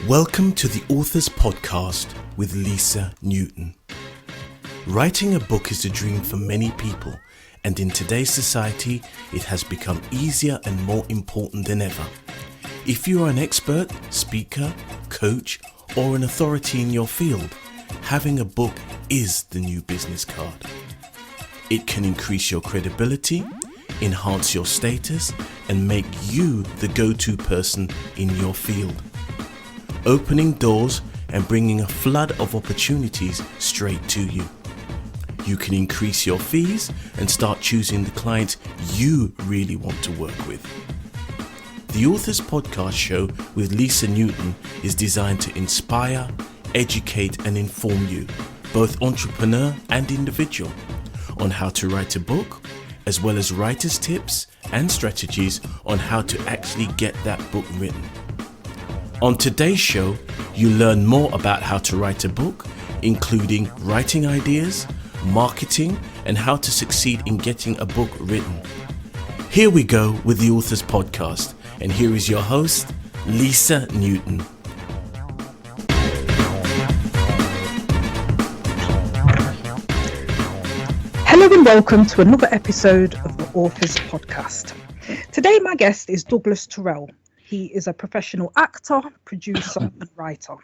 Welcome to the Authors Podcast with Lisa Newton. Writing a book is a dream for many people, and in today's society, it has become easier and more important than ever. If you are an expert, speaker, coach, or an authority in your field, having a book is the new business card. It can increase your credibility, enhance your status, and make you the go-to person in your field, opening doors and bringing a flood of opportunities straight to you. You can increase your fees and start choosing the clients you really want to work with. The Authors Podcast show with Lisa Newton is designed to inspire, educate and inform you, both entrepreneur and individual, on how to write a book, as well as writer's tips and strategies on how to actually get that book written. On today's show, you learn more about how to write a book, including writing ideas, marketing, and how to succeed in getting a book written. Here we go with the Authors Podcast, and here is your host, Lisa Newton. Hello and welcome to another episode of the Authors Podcast. Today my guest is Douglas Taurel. He is a professional actor, producer and writer.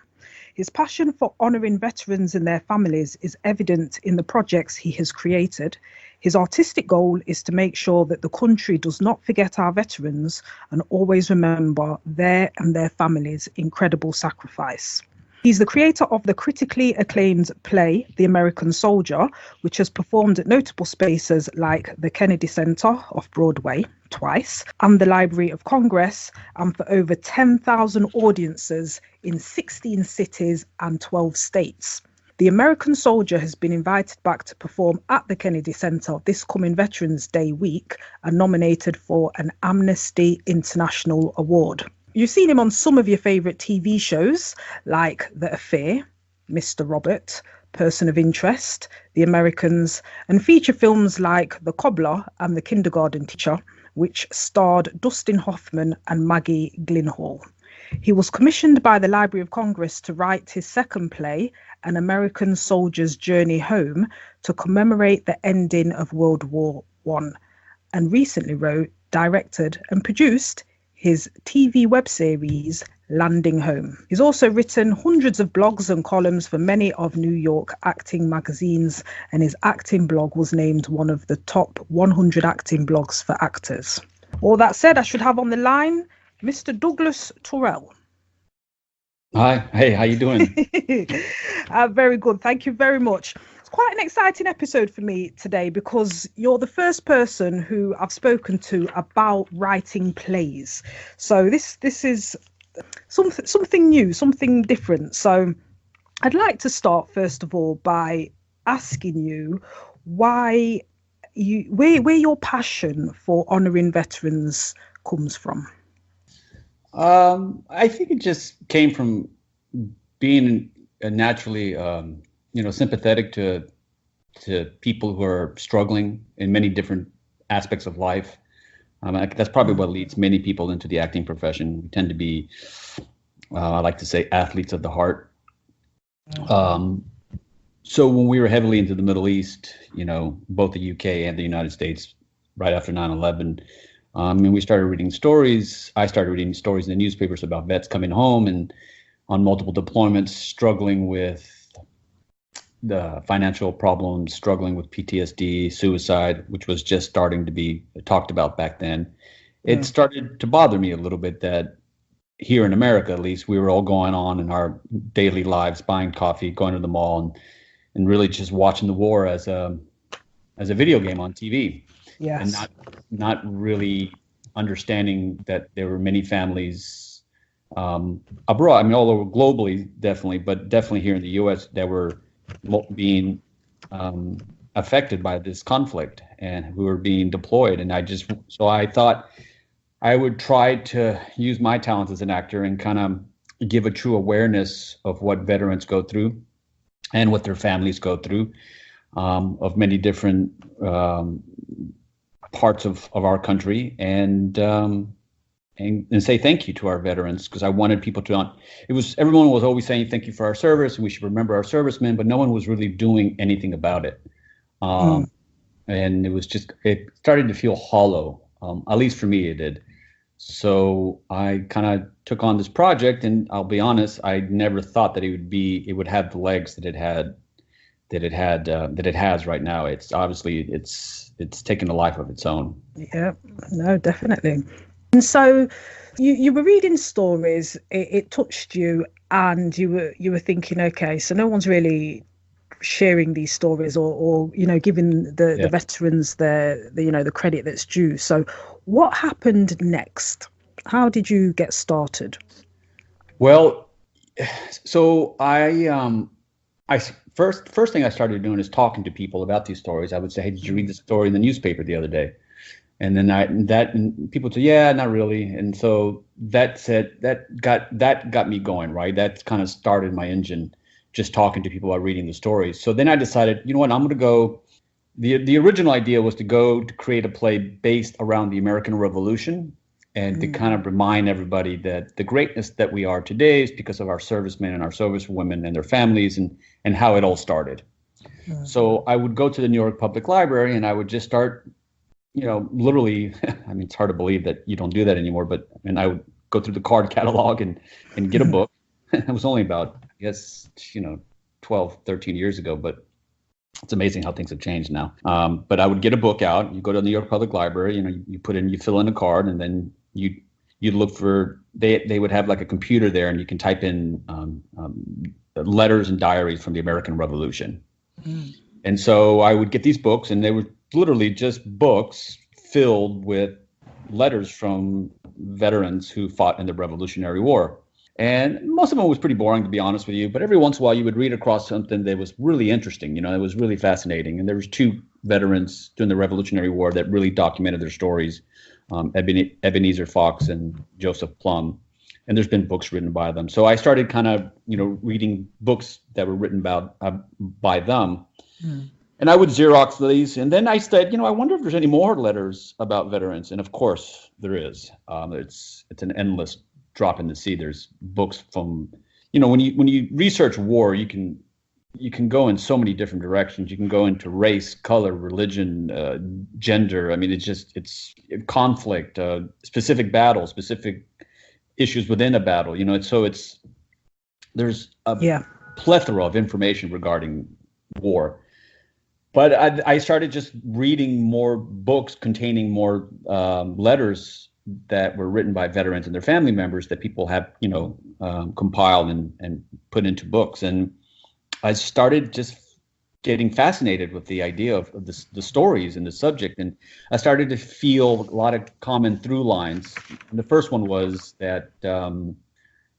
His passion for honouring veterans and their families is evident in the projects he has created. His artistic goal is to make sure that the country does not forget our veterans and always remember their and their families' incredible sacrifice. He's the creator of the critically acclaimed play, The American Soldier, which has performed at notable spaces like the Kennedy Center off Broadway twice and the Library of Congress, and for over 10,000 audiences in 16 cities and 12 states. The American Soldier has been invited back to perform at the Kennedy Center this coming Veterans Day week and nominated for an Amnesty International Award. You've seen him on some of your favourite TV shows like The Affair, Mr. Robert, Person of Interest, The Americans, and feature films like The Cobbler and The Kindergarten Teacher, which starred Dustin Hoffman and Maggie Gyllenhaal. He was commissioned by the Library of Congress to write his second play, An American Soldier's Journey Home, to commemorate the ending of World War I, and recently wrote, directed and produced his TV web series, Landing Home. He's also written hundreds of blogs and columns for many of New York acting magazines, and his acting blog was named one of the top 100 acting blogs for actors. All that said, I should have on the line Mr. Douglas Taurel. Hi, hey, how you doing? Very good, thank you very much. It's quite an exciting episode for me today because you're the first person who I've spoken to about writing plays. So this is something new, something different. So I'd like to start first of all by asking you where your passion for honouring veterans comes from. I think it just came from being naturally sympathetic to people who are struggling in many different aspects of life. That's probably what leads many people into the acting profession. We tend to be, I like to say, athletes of the heart. So when we were heavily into the Middle East, both the UK and the United States, right after 9/11, and we started reading stories. I started reading stories in the newspapers about vets coming home and on multiple deployments, struggling with the financial problems, struggling with PTSD, suicide, which was just starting to be talked about back then. It started to bother me a little bit that here in America, at least, we were all going on in our daily lives, buying coffee, going to the mall, and really just watching the war as a video game on TV. Yes. And not really understanding that there were many families abroad. I mean, all over globally, definitely, but definitely here in the U.S. that were being affected by this conflict and who were being deployed. And so I thought I would try to use my talents as an actor and kind of give a true awareness of what veterans go through and what their families go through of many different parts of our country, and and say thank you to our veterans, because I wanted people to everyone was always saying thank you for our service and we should remember our servicemen, but no one was really doing anything about it. And it started to feel hollow. At least for me, it did. So I kind of took on this project, and I'll be honest, I never thought that it would have the legs that it has right now. It's obviously it's taken a life of its own. Yeah, no, definitely. And so you were reading stories, it touched you, and you were thinking, okay, so no one's really sharing these stories or giving the veterans the credit that's due. So what happened next? How did you get started? Well, so first thing I started doing is talking to people about these stories. I would say, hey, did you read the story in the newspaper the other day? And then people say, yeah, not really. And so that got me going, right? That kind of started my engine, just talking to people about reading the stories. So then I decided, you know what, I'm going to go. The original idea was to go to create a play based around the American Revolution, and to kind of remind everybody that the greatness that we are today is because of our servicemen and our servicewomen and their families, and how it all started. So I would go to the New York Public Library and I would just start, literally, I mean, it's hard to believe that you don't do that anymore, but I would go through the card catalog and get a book. It was only about, I guess, 12, 13 years ago, but it's amazing how things have changed now. But I would get a book out. You go to the New York Public Library, you fill in a card, and then you look for, they would have like a computer there, and you can type in letters and diaries from the American Revolution. And so I would get these books, and they were literally just books filled with letters from veterans who fought in the Revolutionary War. And most of them was pretty boring, to be honest with you. But every once in a while, you would read across something that was really interesting. It was really fascinating. And there was two veterans during the Revolutionary War that really documented their stories, Ebenezer Fox and Joseph Plum. And there's been books written by them. So I started kind of, reading books that were written by them. And I would Xerox these. And then I said, I wonder if there's any more letters about veterans. And of course there is. It's an endless drop in the sea. There's books from, when you research war, you can go in so many different directions. You can go into race, color, religion, gender. I mean, it's conflict, specific battles, specific issues within a battle. There's a plethora of information regarding war. But I started just reading more books containing more letters that were written by veterans and their family members that people have, compiled and put into books. And I started just getting fascinated with the idea of the stories and the subject. And I started to feel a lot of common through lines. And the first one was that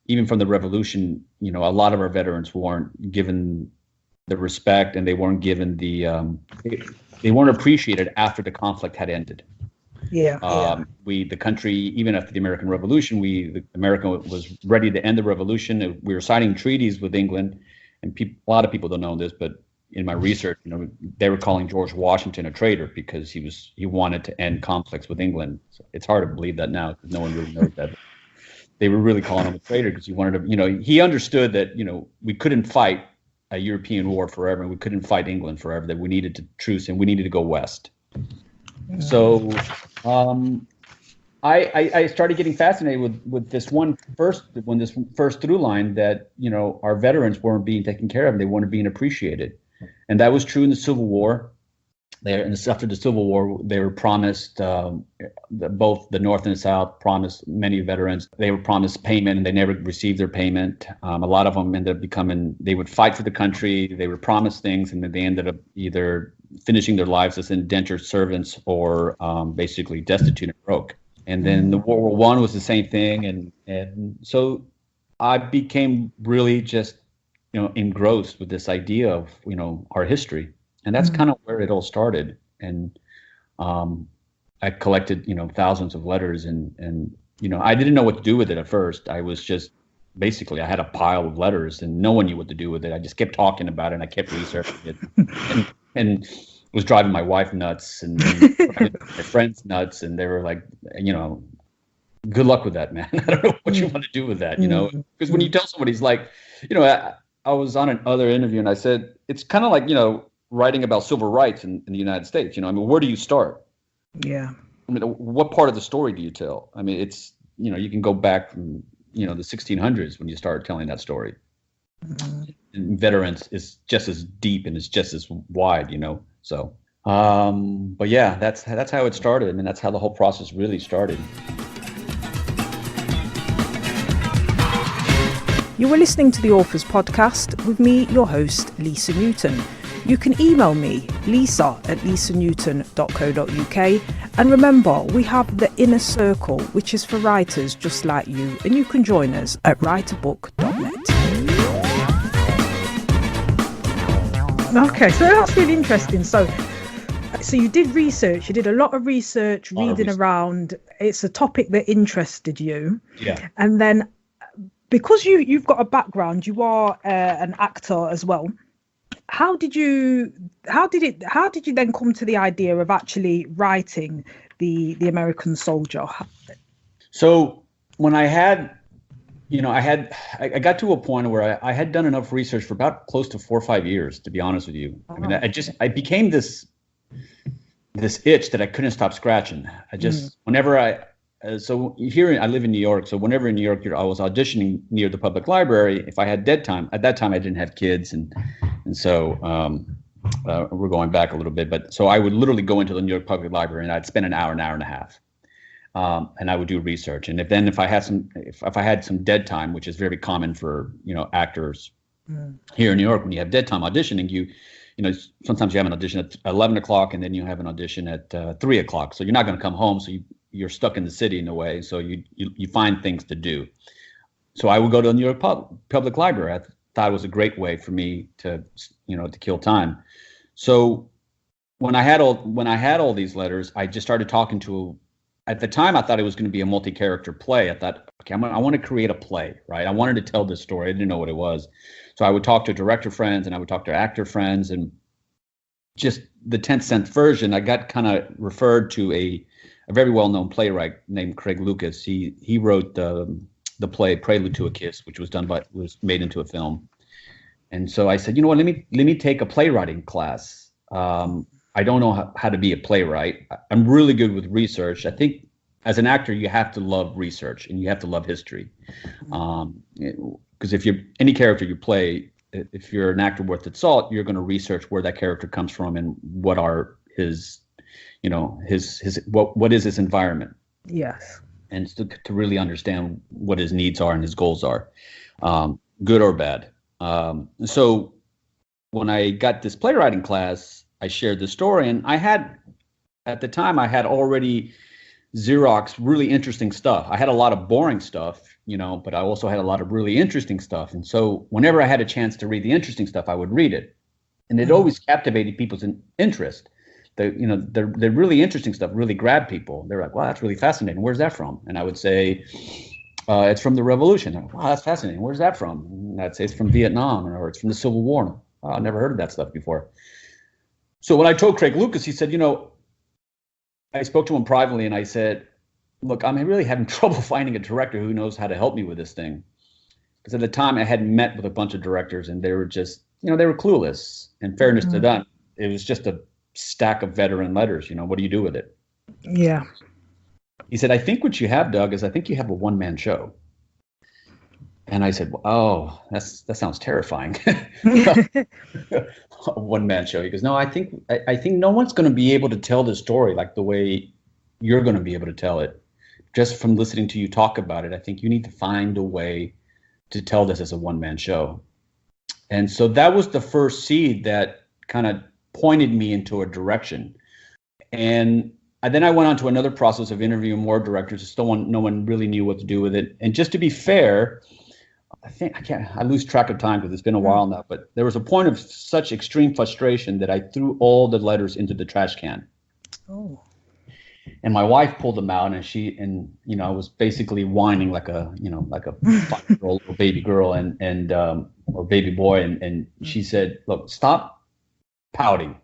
even from the Revolution, a lot of our veterans weren't given the respect, and they weren't given they weren't appreciated after the conflict had ended. The country, even after the American Revolution, America was ready to end the revolution. We were signing treaties with England, and a lot of people don't know this, but in my research, they were calling George Washington a traitor because he wanted to end conflicts with England. So it's hard to believe that now because no one really knows that. They were really calling him a traitor because he wanted to, he understood that, we couldn't fight a European war forever, and we couldn't fight England forever, that we needed to truce and we needed to go west. So I started getting fascinated with this first through line that, our veterans weren't being taken care of, and they weren't being appreciated. And that was true in the Civil War. After the Civil War, they were promised, both the North and the South promised many veterans, they were promised payment, and they never received their payment. A lot of them ended up they would fight for the country, they were promised things, and then they ended up either finishing their lives as indentured servants or basically destitute and broke. And then the World War I was the same thing. And so I became really just, engrossed with this idea of, our history. And that's kind of where it all started. And I collected, thousands of letters, and I didn't know what to do with it at first. I was just basically, I had a pile of letters and no one knew what to do with it. I just kept talking about it, and I kept researching it, and it was driving my wife nuts and my friends nuts. And they were like, good luck with that, man. I don't know what you want to do with that, you know, because when you tell somebody, he's like, you know, I was on another interview and I said, it's kind of like, you know, writing about civil rights in the United States. You know, I mean, where do you start? Yeah. I mean, what part of the story do you tell? I mean, it's, you know, you can go back from, you know, the 1600s when you start telling that story. And veterans is just as deep and it's just as wide, you know. So, but yeah, that's how it started. I mean, that's how the whole process really started. You were listening to the Authors Podcast with me, your host, Lisa Newton. You can email me, lisa@lisanewton.co.uk. And remember, we have the Inner Circle, which is for writers just like you, and you can join us at writerbook.net. Okay, so that's really interesting. So you did research, you did a lot of research, reading around. It's a topic that interested you. Yeah. And then because you've got a background, you are an actor as well. How did you then come to the idea of actually writing the American Soldier? So when I got to a point where I had done enough research for about close to 4 or 5 years, to be honest with you. I mean, I became this itch that I couldn't stop scratching. I just, so here I live in New York. So whenever in New York, I was auditioning near the public library. If I had dead time, at that time I didn't have kids, and so we're going back a little bit. But so I would literally go into the New York Public Library and I'd spend an hour and a half, and I would do research. And if I had some dead time, which is very common for actors here in New York, when you have dead time auditioning, you know, sometimes you have an audition at 11 o'clock and then you have an audition at 3 o'clock. So you're not going to come home. So you're stuck in the city in a way. So you find things to do. So I would go to the New York Public Library. I thought it was a great way for me to kill time. So when I had all these letters, I just started talking to. At the time, I thought it was going to be a multi-character play. I thought, okay, I want to create a play, right? I wanted to tell this story. I didn't know what it was. So I would talk to director friends and I would talk to actor friends, and just the 10th Sense version, I got kind of referred to a very well-known playwright named Craig Lucas. He wrote the play Prelude to a Kiss, which was made into a film. And so I said, you know what, let me take a playwriting class. I don't know how to be a playwright. I'm really good with research. I think as an actor, you have to love research and you have to love history. Because if you're any character you play, if you're an actor worth its salt, you're going to research where that character comes from and what are his what is his environment. Yes. And to really understand what his needs are and his goals are, good or bad. So when I got this playwriting class, I shared the story, and at the time I had already Xerox really interesting stuff. I had a lot of boring stuff, but I also had a lot of really interesting stuff. And so whenever I had a chance to read the interesting stuff, I would read it. And it always captivated people's interest. The really interesting stuff really grabbed people. They're like, wow, that's really fascinating. Where's that from? And I would say, it's from the Revolution. Like, wow, that's fascinating. Where's that from? And I'd say it's from Vietnam, or it's from the Civil War. Oh, I've never heard of that stuff before. So when I told Craig Lucas, he said, I spoke to him privately and I said, look, I'm really having trouble finding a director who knows how to help me with this thing. Because at the time I had met with a bunch of directors and they were just, they were clueless. In fairness to them, it was just a stack of veteran letters. What do you do with it? Yeah. He said, I think what you have, Doug, is I think you have a one-man show. And I said, oh, that sounds terrifying. A one-man show. He goes, no, I think no one's going to be able to tell this story like the way you're going to be able to tell it. Just from listening to you talk about it, I think you need to find a way to tell this as a one-man show. And so that was the first seed that kind of pointed me into a direction. And then I went on to another process of interviewing more directors. No one really knew what to do with it. And just to be fair, I lose track of time because it's been a while now, but there was a point of such extreme frustration that I threw all the letters into the trash can. Oh. And my wife pulled them out, and I was basically whining like a 5-year-old little baby girl or baby boy. And she said, look, stop pouting.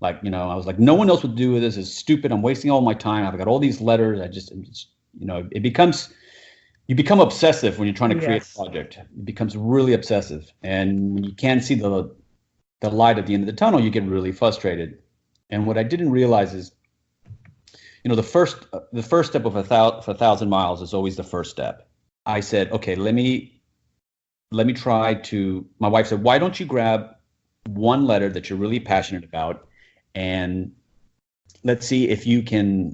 I was like, no one knows what to do with this. It's stupid. I'm wasting all my time. I've got all these letters. you become obsessive when you're trying to create Yes. a project. It becomes really obsessive. And when you can't see the light at the end of the tunnel, you get really frustrated. And what I didn't realize is, the first step of 1,000 miles is always the first step. I said, okay, let me try to, my wife said, why don't you grab one letter that you're really passionate about, and let's see if you can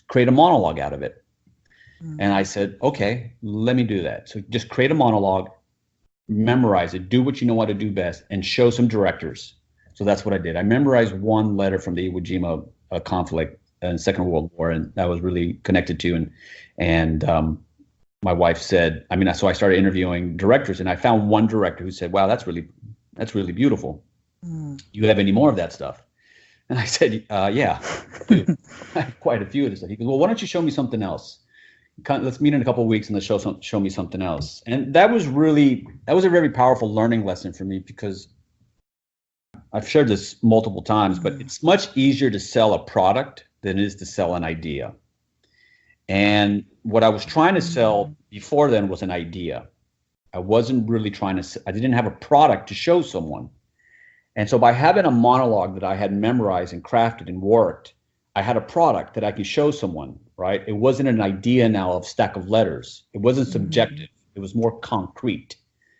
create a monologue out of it. And I said, okay, let me do that. So just create a monologue, memorize it, do what you know how to do best, and show some directors. So that's what I did. I memorized one letter from the Iwo Jima conflict in the Second World War, and that was really connected to. And my wife said, so I started interviewing directors, and I found one director who said, wow, that's really beautiful. You have any more of that stuff? And I said, yeah, I have quite a few of this stuff. He goes, well, why don't you show me something else? Let's meet in a couple of weeks and let's show me something else. And that was a very powerful learning lesson for me, because I've shared this multiple times, but it's much easier to sell a product than it is to sell an idea. And what I was trying to sell before then was an idea. I wasn't really I didn't have a product to show someone. And so by having a monologue that I had memorized and crafted and worked, I had a product that I could show someone, right? It wasn't an idea now of stack of letters. It wasn't subjective. It was more concrete.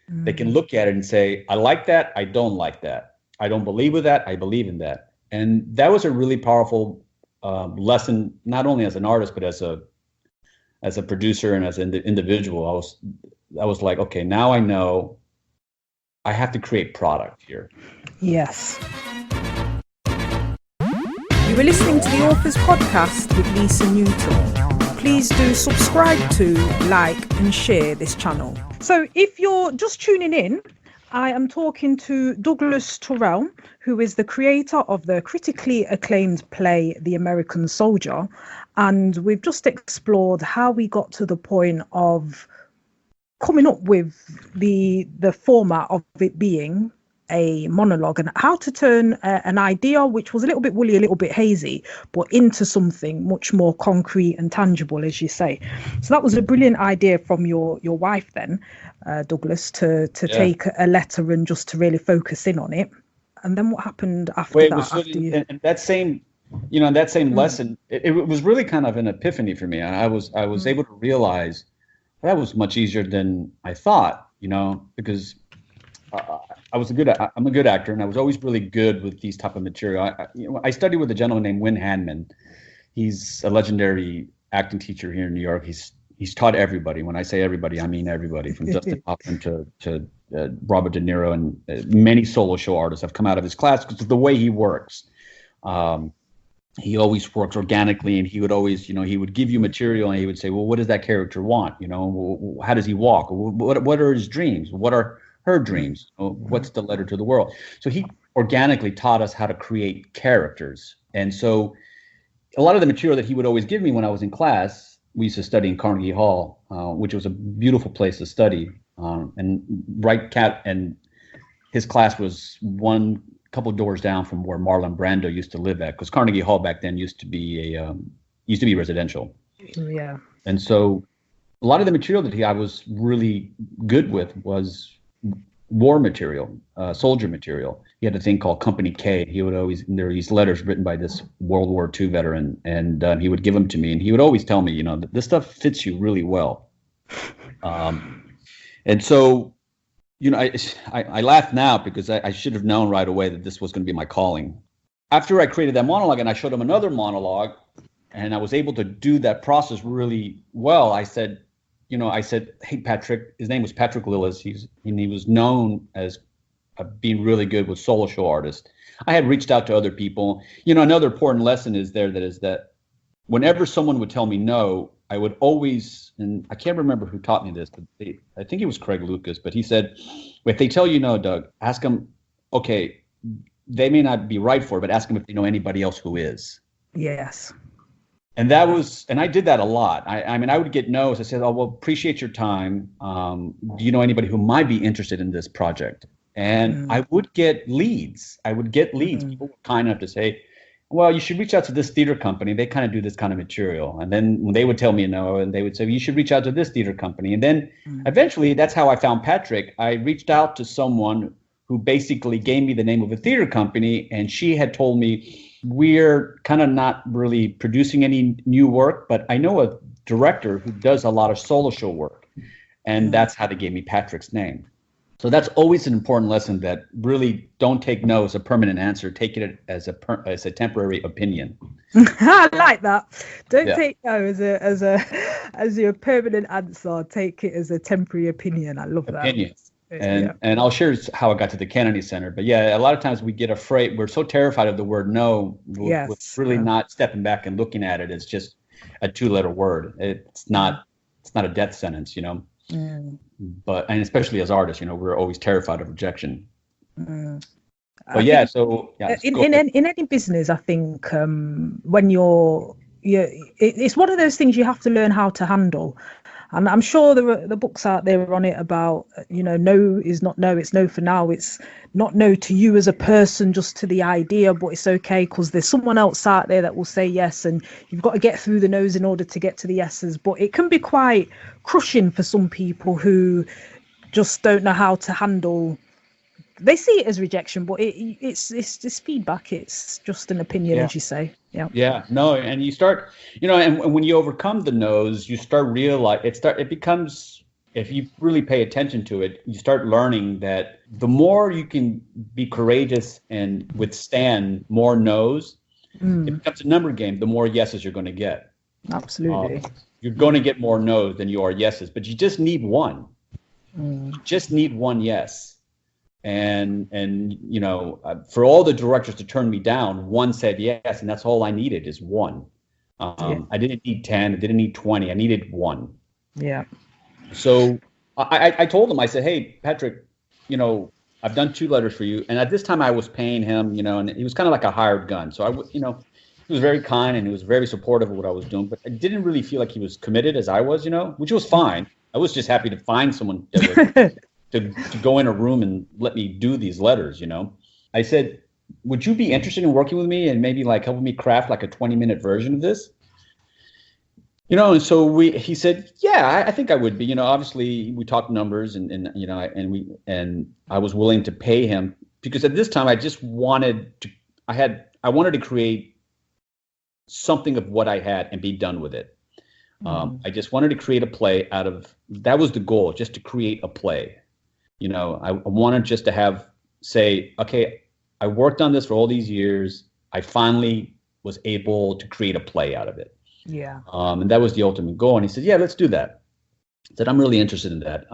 They can look at it and say, I like that. I don't like that. I don't believe with that. I believe in that. And that was a really powerful lesson, not only as an artist, but as a producer and as an individual. I was like, okay, now I know I have to create product here. Yes. You are listening to the Authors Podcast with Lisa Newton. Please do subscribe to, like, and share this channel. So if you're just tuning in, I am talking to Douglas Taurel, who is the creator of the critically acclaimed play, The American Soldier. And we've just explored how we got to the point of coming up with the format of it being a monologue, and how to turn an idea which was a little bit woolly, a little bit hazy, but into something much more concrete and tangible, as you say. So that was a brilliant idea from your wife then, Douglas, to take a letter and just to really focus in on it. And then what happened after that? And that same lesson, it was really kind of an epiphany for me. I was able to realize that was much easier than I thought, because I'm a good actor, and I was always really good with these type of material. I studied with a gentleman named Win Hanman. He's a legendary acting teacher here in New York. He's taught everybody. When I say everybody, I mean everybody, from Dustin Hoffman to Robert De Niro, and many solo show artists have come out of his class because of the way he works. He always works organically, and he would always, he would give you material, and he would say, well, what does that character want? How does he walk? What are his dreams? What are her dreams? What's the letter to the world? So he organically taught us how to create characters. And so a lot of the material that he would always give me when I was in class, we used to study in Carnegie Hall, which was a beautiful place to study. And his class was one couple doors down from where Marlon Brando used to live at, because Carnegie Hall back then used to be residential. Yeah. And so a lot of the material that I was really good with was war material, soldier material. He had a thing called Company K. There were these letters written by this World War II veteran, and he would give them to me, and he would always tell me, this stuff fits you really well. And so, I laugh now because I should have known right away that this was going to be my calling. After I created that monologue and I showed him another monologue, and I was able to do that process really well, I said, hey, Patrick, his name was Patrick Lillis. He was known as being really good with solo show artists. I had reached out to other people. Another important lesson is that whenever someone would tell me no, I would always, and I can't remember who taught me this, but I think it was Craig Lucas, but he said, if they tell you no, Doug, ask them, okay, they may not be right for it, but ask them if they know anybody else who is. Yes. And I did that a lot. I would get no's. I said, oh, well, appreciate your time. Do you know anybody who might be interested in this project? And I would get leads. People were kind enough to say, well, you should reach out to this theater company. They kind of do this kind of material. And then when they would tell me no, and they would say, you should reach out to this theater company. And then eventually, that's how I found Patrick. I reached out to someone who basically gave me the name of a theater company. And she had told me, we're kind of not really producing any new work, but I know a director who does a lot of solo show work. And that's how they gave me Patrick's name. So that's always an important lesson, that really don't take no as a permanent answer. Take it as a temporary opinion. I like that. Don't take no as your permanent answer. Take it as a temporary opinion. I love that. Opinions. And I'll share how I got to the Kennedy Center. But yeah, a lot of times we get afraid. We're so terrified of the word no. We're really not stepping back and looking at it as just a 2-letter word. It's not a death sentence, you know. But and especially as artists, you know, we're always terrified of rejection. But in any business, I think when it's one of those things you have to learn how to handle. And I'm sure there are the books out there on it about, you know, no is not no, it's no for now. It's not no to you as a person, just to the idea, but it's okay because there's someone else out there that will say yes, and you've got to get through the no's in order to get to the yeses. But it can be quite crushing for some people who just don't know how to handle. They see it as rejection, but it's just feedback. It's just an opinion, as you say. Yeah. No, and you start, you know, and when you overcome the no's, you start it becomes, if you really pay attention to it, you start learning that the more you can be courageous and withstand more no's, it becomes a number game. The more yeses you're going to get. Absolutely. You're going to get more no's than you are yeses, but you just need one. You just need one yes. And you know, for all the directors to turn me down, one said yes, and that's all I needed is one. I didn't need 10, I didn't need 20, I needed one. Yeah. So I told him, I said, hey, Patrick, you know, I've done 2 letters for you. And at this time I was paying him, you know, and he was kind of like a hired gun. So you know, he was very kind and he was very supportive of what I was doing, but I didn't really feel like he was committed as I was, you know, which was fine. I was just happy to find someone that would to go in a room and let me do these letters, you know. I said, would you be interested in working with me and maybe like helping me craft like a 20-minute version of this? You know, and so he said, yeah, I think I would be. You know, obviously we talked numbers and you know, and I was willing to pay him because at this time I just wanted to create something of what I had and be done with it. I just wanted to create a play that was the goal, just to create a play. You know, I wanted just to say, okay, I worked on this for all these years. I finally was able to create a play out of it. Yeah. And that was the ultimate goal. And he said, yeah, let's do that. I said, I'm really interested in that.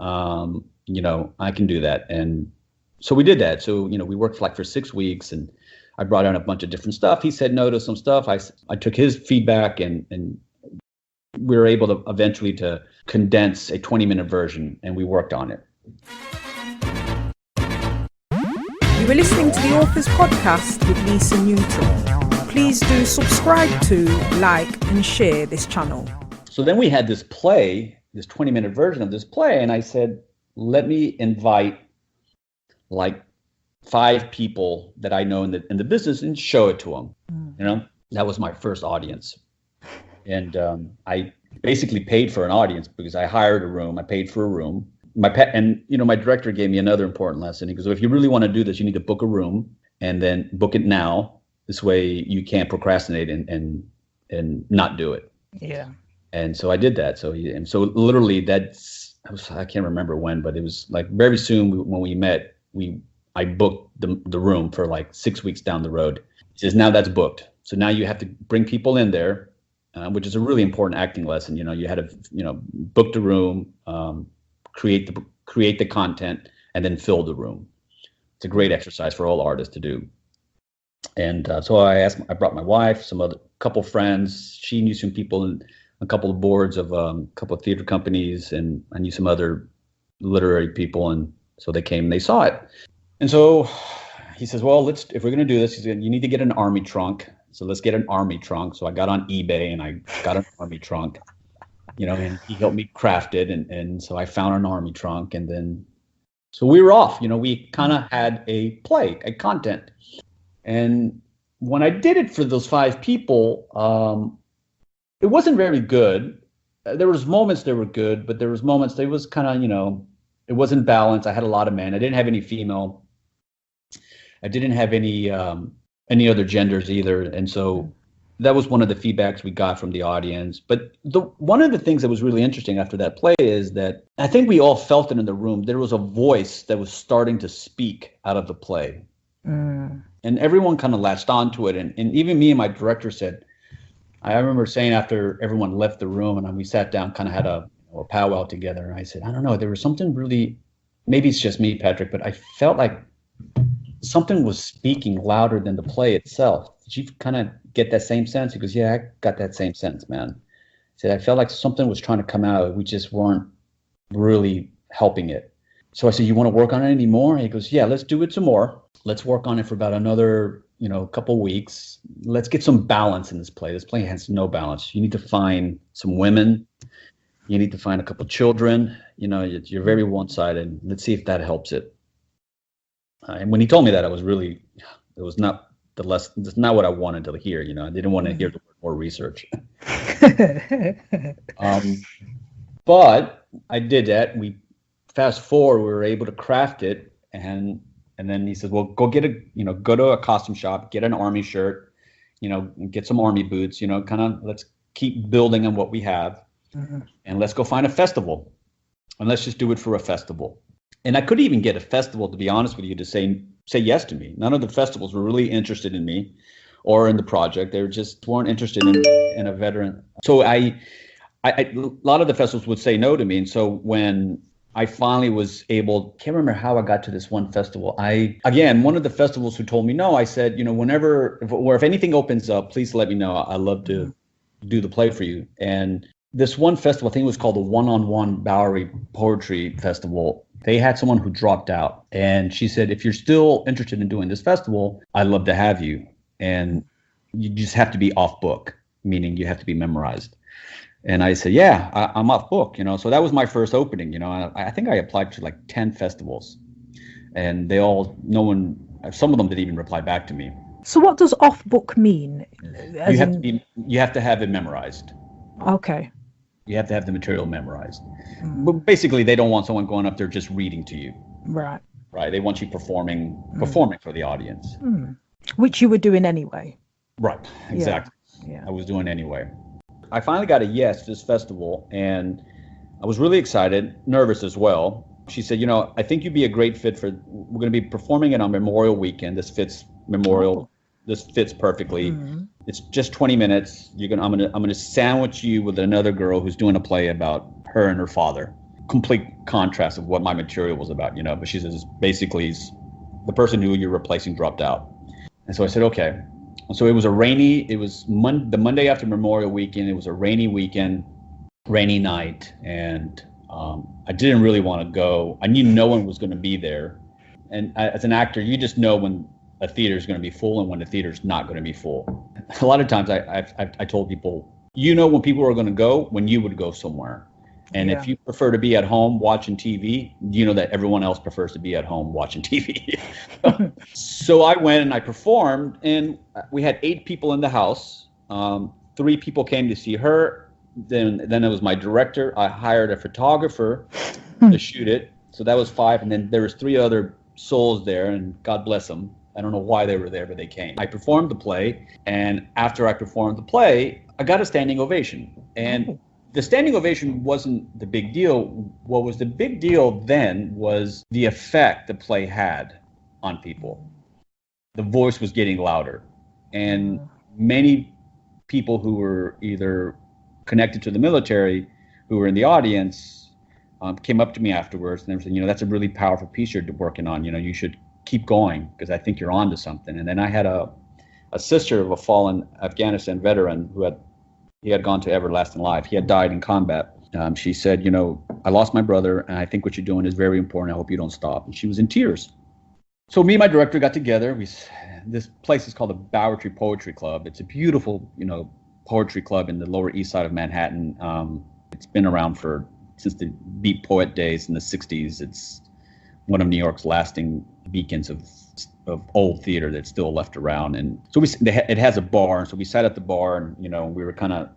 You know, I can do that. And so we did that. So, you know, we worked for 6 weeks and I brought on a bunch of different stuff. He said no to some stuff. I took his feedback and we were able to eventually to condense a 20-minute version and we worked on it. You were listening to the Authors Podcast with Lisa Newton. Please do subscribe to, like, and share this channel. So then we had this play, this 20-minute version of this play, and I said, let me invite like 5 people that I know in the business and show it to them. You know, that was my first audience. And I basically paid for an audience because I hired a room. I paid for a room. And you know, my director gave me another important lesson. He goes, well, if you really want to do this, you need to book a room and then book it now. This way you can't procrastinate and not do it. Yeah. And so I did that. So literally I can't remember when, but it was like very soon when we met, I booked the room for like 6 weeks down the road. He says, now that's booked. So now you have to bring people in there, which is a really important acting lesson. You know, you had to, you know, book the room, create the content, and then fill the room. It's a great exercise for all artists to do. And so I brought my wife, couple friends. She knew some people in a couple of boards of a couple of theater companies, and I knew some other literary people. And so they came and they saw it. And so he says, well, if we're going to do this, he said, you need to get an army trunk. So let's get an army trunk. So I got on eBay and I got an army trunk. You know, and he helped me craft it. And so I found an army trunk. And then, so we were off. You know, we kind of had a play, a content. And when I did it for those 5 people, it wasn't very good. There was moments that were good, but there was moments that was kind of, it wasn't balanced. I had a lot of men. I didn't have any female. I didn't have any other genders either. And so that was one of the feedbacks we got from the audience. But one of the things that was really interesting after that play is that I think we all felt it in the room. There was a voice that was starting to speak out of the play. And everyone kind of latched onto it. And even me and my director said, I remember saying after everyone left the room and we sat down, kind of had a powwow together. And I said, I don't know, there was something really, maybe it's just me, Patrick, but I felt like something was speaking louder than the play itself. Did you kind of get that same sense? He goes, yeah, I got that same sense, man. He said, I felt like something was trying to come out. We just weren't really helping it. So I said, you want to work on it anymore? He goes, yeah, let's do it some more. Let's work on it for about another, couple weeks. Let's get some balance in this play. This play has no balance. You need to find some women. You need to find a couple children. You're very one-sided. Let's see if that helps it. And when he told me that, it was not that's not what I wanted to hear. I didn't want to hear the word more research. But I did that. We fast forward, we were able to craft it, and then he says, well, go to a costume shop, get an army shirt, get some army boots, kind of let's keep building on what we have, and let's go find a festival, and let's just do it for a festival. And I couldn't even get a festival, to be honest with you, to say yes to me. None of the festivals were really interested in me or in the project. They just weren't interested in a veteran. So a lot of the festivals would say no to me. And so when I finally was able, can't remember how I got to this one festival. One of the festivals who told me no, I said, if anything opens up, please let me know. I'd love to do the play for you. And this one festival, I think it was called the One-on-One Bowery Poetry Festival. They had someone who dropped out, and she said, if you're still interested in doing this festival, I'd love to have you. And you just have to be off book, meaning you have to be memorized. And I said, yeah, I'm off book, So that was my first opening, I think I applied to like 10 festivals, and some of them didn't even reply back to me. So what does off book mean? You have to have it memorized. Okay. You have to have the material memorized. But basically, they don't want someone going up there just reading to you. Right. They want you performing for the audience. Which you were doing anyway. Right, exactly. Yeah. I was doing anyway. I finally got a yes to this festival, and I was really excited, nervous as well. She said, I think you'd be a great fit we're going to be performing it on Memorial Weekend. This fits perfectly. It's just 20 minutes. I'm gonna sandwich you with another girl who's doing a play about her and her father. Complete contrast of what my material was about, But she says basically the person who you're replacing dropped out. And so I said, okay. So it was the Monday after Memorial Weekend. It was a rainy weekend, rainy night, and I didn't really want to go. I knew no one was going to be there. And as an actor, you just know when a theater is going to be full and when the theater is not going to be full. A lot of times I told people, when people are going to go, when you would go somewhere. And if you prefer to be at home watching TV, you know that everyone else prefers to be at home watching TV. So I went and I performed, and we had 8 people in the house. 3 people came to see her. Then it was my director. I hired a photographer to shoot it. So that was 5. And then there was 3 other souls there, and God bless them. I don't know why they were there, but they came. I performed the play, and after I performed the play, I got a standing ovation. And the standing ovation wasn't the big deal. What was the big deal then was the effect the play had on people. The voice was getting louder, and many people who were either connected to the military, who were in the audience, came up to me afterwards, and they were saying, that's a really powerful piece you're working on. You should keep going, because I think you're onto something. And then I had a sister of a fallen Afghanistan veteran who had gone to everlasting life. He had died in combat. She said, I lost my brother, and I think what you're doing is very important. I hope you don't stop. And she was in tears. So me and my director got together. This place is called the Bowery Poetry Club. It's a beautiful, poetry club in the Lower East Side of Manhattan. It's been around since the Beat Poet days in the 60s. It's one of New York's lasting beacons of of old theater that's still left around. And so it has a bar, and so we sat at the bar, and we were kind of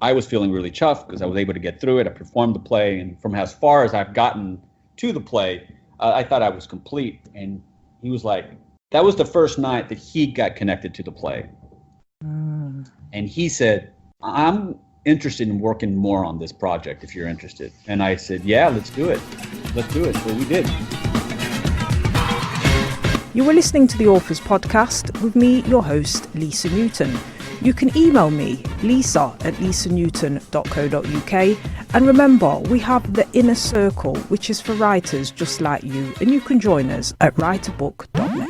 I was feeling really chuffed because I was able to get through it. I performed the play, and from as far as I've gotten to the play, I thought I was complete. And he was like, that was the first night that he got connected to the play. And he said, I'm interested in working more on this project if you're interested. And I said, yeah, let's do it. So we did. You were listening to the Authors Podcast with me, your host, Lisa Newton. You can email me, lisa@lisanewton.co.uk. And remember, we have the Inner Circle, which is for writers just like you, and you can join us at writeabook.net.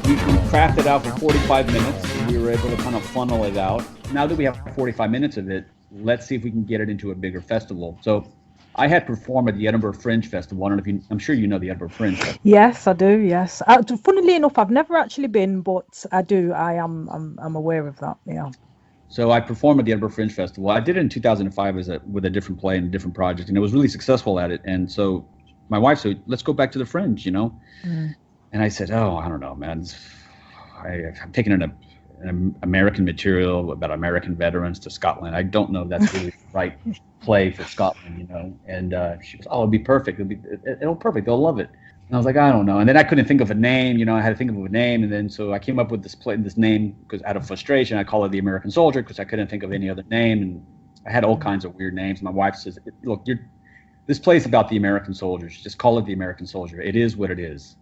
We crafted out for 45 minutes, and we were able to kind of funnel it out. Now that we have 45 minutes of it, let's see if we can get it into a bigger festival. So I had performed at the Edinburgh Fringe Festival. I don't know if I'm sure you know the Edinburgh Fringe Festival. Yes, I do. Yes. Funnily enough, I've never actually been, but I do. I'm aware of that. Yeah. So I performed at the Edinburgh Fringe Festival. I did it in 2005 with a different play and a different project, and it was really successful at it. And so my wife said, "Let's go back to the Fringe," And I said, "Oh, I don't know, man. I'm taking an American material about American veterans to Scotland. I don't know if that's really the right play for Scotland, And she goes, "Oh, it'll be perfect. It'll perfect. They'll love it." And I was like, "I don't know." And then I couldn't think of a name. I had to think of a name. And then so I came up with this name because out of frustration, I call it the American Soldier because I couldn't think of any other name. And I had all kinds of weird names. My wife says, "Look, this play's about the American soldiers. Just call it the American Soldier. It is what it is."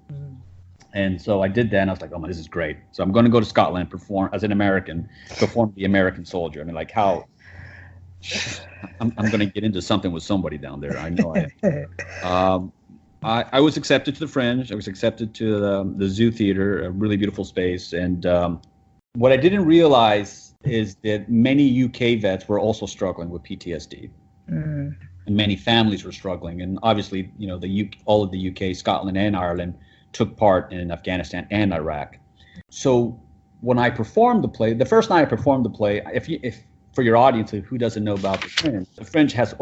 And so I did that, and I was like, "Oh my, this is great." So I'm going to go to Scotland, perform as an American, perform the American Soldier. I mean, like how I'm going to get into something with somebody down there. I know I was accepted to the Fringe. I was accepted to the Zoo Theater, a really beautiful space. And what I didn't realize is that many UK vets were also struggling with PTSD. And many families were struggling. And obviously, all of the UK, Scotland, and Ireland took part in Afghanistan and Iraq. So when I performed the play, the first night I performed the play, if for your audience who doesn't know about the Fringe has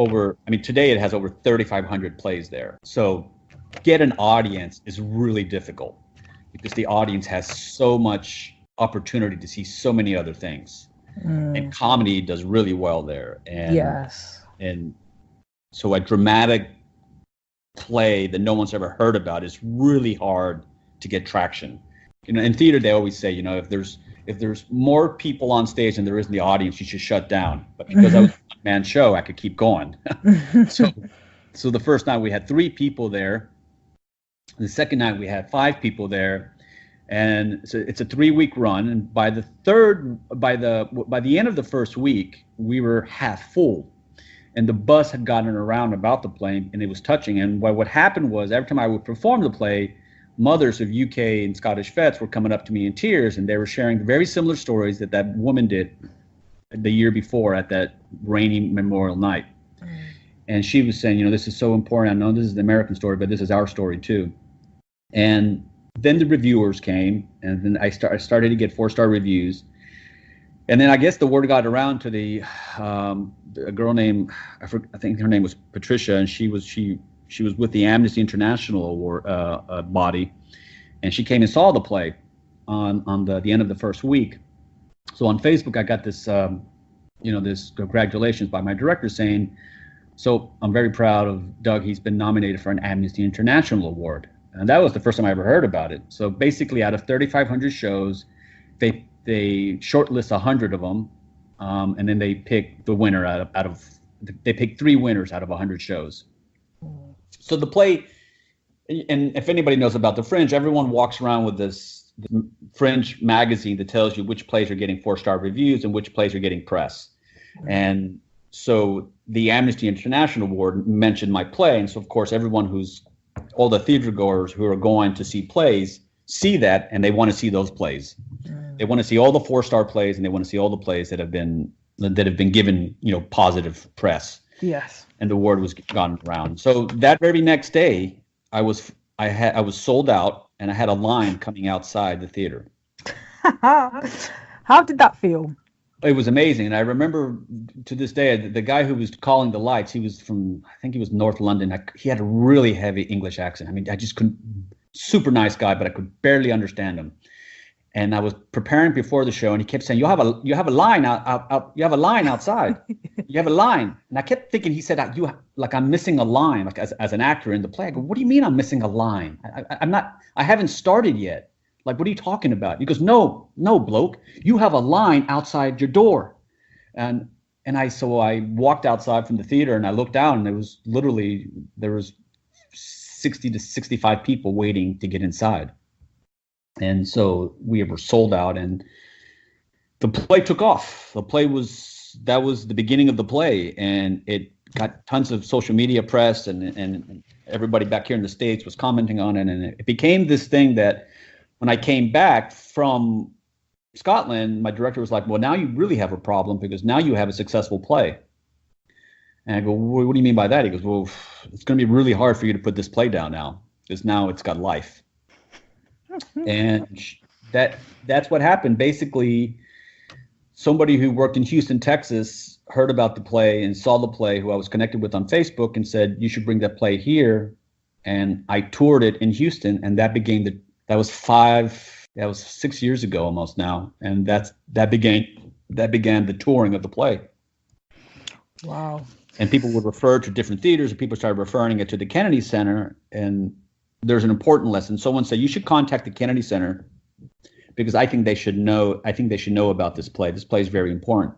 today it has over 3,500 plays there. So get an audience is really difficult because the audience has so much opportunity to see so many other things. And comedy does really well there. And yes. And so a dramatic play that no one's ever heard about is really hard to get traction. In theater they always say, if there's more people on stage than there is in the audience, you should shut down. But because I was a one-man show, I could keep going. So the first night we had 3 people there. The second night we had 5 people there, and so it's a 3-week run. And by the end of the first week, we were half full. And the buzz had gotten around about the play, and it was touching. And what happened was, every time I would perform the play, mothers of UK and Scottish vets were coming up to me in tears, and they were sharing very similar stories that woman did the year before at that rainy Memorial Night. And she was saying, this is so important. I know this is the American story, but this is our story too. And then the reviewers came, and then I started to get 4-star reviews. And then I guess the word got around to a girl named, I think her name was Patricia, and she was with the Amnesty International award body, and she came and saw the play on the end of the first week. So on Facebook, I got this this congratulations by my director saying, "So I'm very proud of Doug. He's been nominated for an Amnesty International award." And that was the first time I ever heard about it. So basically, out of 3,500 shows, they shortlist 100 of them, and then they pick the winner they pick 3 winners out of 100 shows. So the play, and if anybody knows about the Fringe, everyone walks around with this Fringe magazine that tells you which plays are getting 4-star reviews and which plays are getting press. And so the Amnesty International Award mentioned my play, and so of course all the theater goers who are going to see plays see that, and they want to see those plays. They want to see all the 4-star plays, and they want to see all the plays that have been given positive press. Yes. And the word was gone around. So that very next day, I was sold out, and I had a line coming outside the theater. How did that feel? It was amazing. And I remember to this day, the guy who was calling the lights, he was from, I think he was North London. He had a really heavy English accent. I mean, I just couldn't, super nice guy, but I could barely understand him. And I was preparing before the show, and he kept saying, you have a line you have a line outside. You have a line. And I kept thinking, he said, I'm missing a line, like as an actor in the play. I go, what do you mean I'm missing a line? I haven't started yet. Like, what are you talking about? He goes, no, bloke, you have a line outside your door. And so I walked outside from the theater, and I looked down, and there was 60 to 65 people waiting to get inside. And so we were sold out, and the play took off. That was the beginning of the play, and it got tons of social media press, and everybody back here in the States was commenting on it. And it became this thing that when I came back from Scotland, my director was like, well, now you really have a problem, because now you have a successful play. And I go, well, what do you mean by that? He goes, well, it's going to be really hard for you to put this play down now, because now it's got life. And that's what happened. Basically, somebody who worked in Houston, Texas, heard about the play and saw the play, who I was connected with on Facebook, and said, you should bring that play here. And I toured it in Houston, and that was 6 years ago almost now. And that began the touring of the play. Wow. And people would refer to different theaters, and people started referring it to the Kennedy Center. And there's an important lesson. Someone said, you should contact the Kennedy Center, because I think they should know about this play. This play is very important.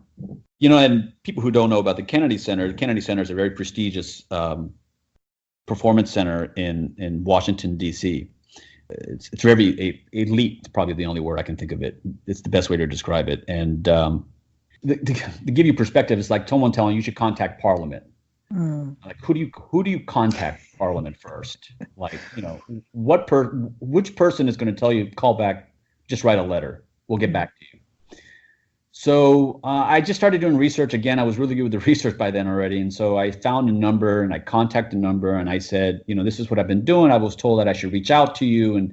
And people who don't know about the Kennedy Center is a very prestigious performance center in Washington, D.C. It's very elite. It's probably the only word I can think of it. It's the best way to describe it. And to give you perspective, it's like someone telling you should contact Parliament. Like, who do you contact Parliament first? Like, which person is going to tell you, call back, just write a letter, we'll get back to you. So I just started doing research again. I was really good with the research by then already. And so I found a number, and I contacted the number, and I said, this is what I've been doing. I was told that I should reach out to you.